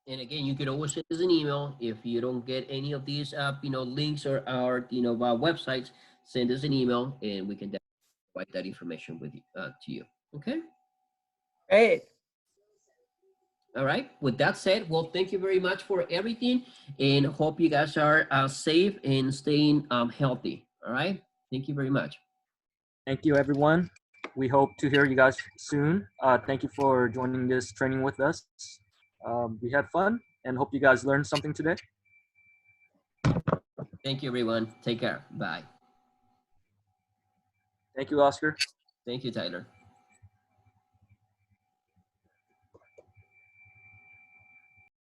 And again, you could always send us an email if you don't get any of these, links or websites. Send us an email, and we can definitely provide that information with you, to you. Okay. Great. All right. With that said, well, thank you very much for everything, and hope you guys are safe and staying healthy. All right. Thank you very much. Thank you, everyone. We hope to hear you guys soon. Thank you for joining this training with us. We had fun and hope you guys learned something today. Thank you, everyone. Take care. Bye. Thank you, Oscar. Thank you, Tyler.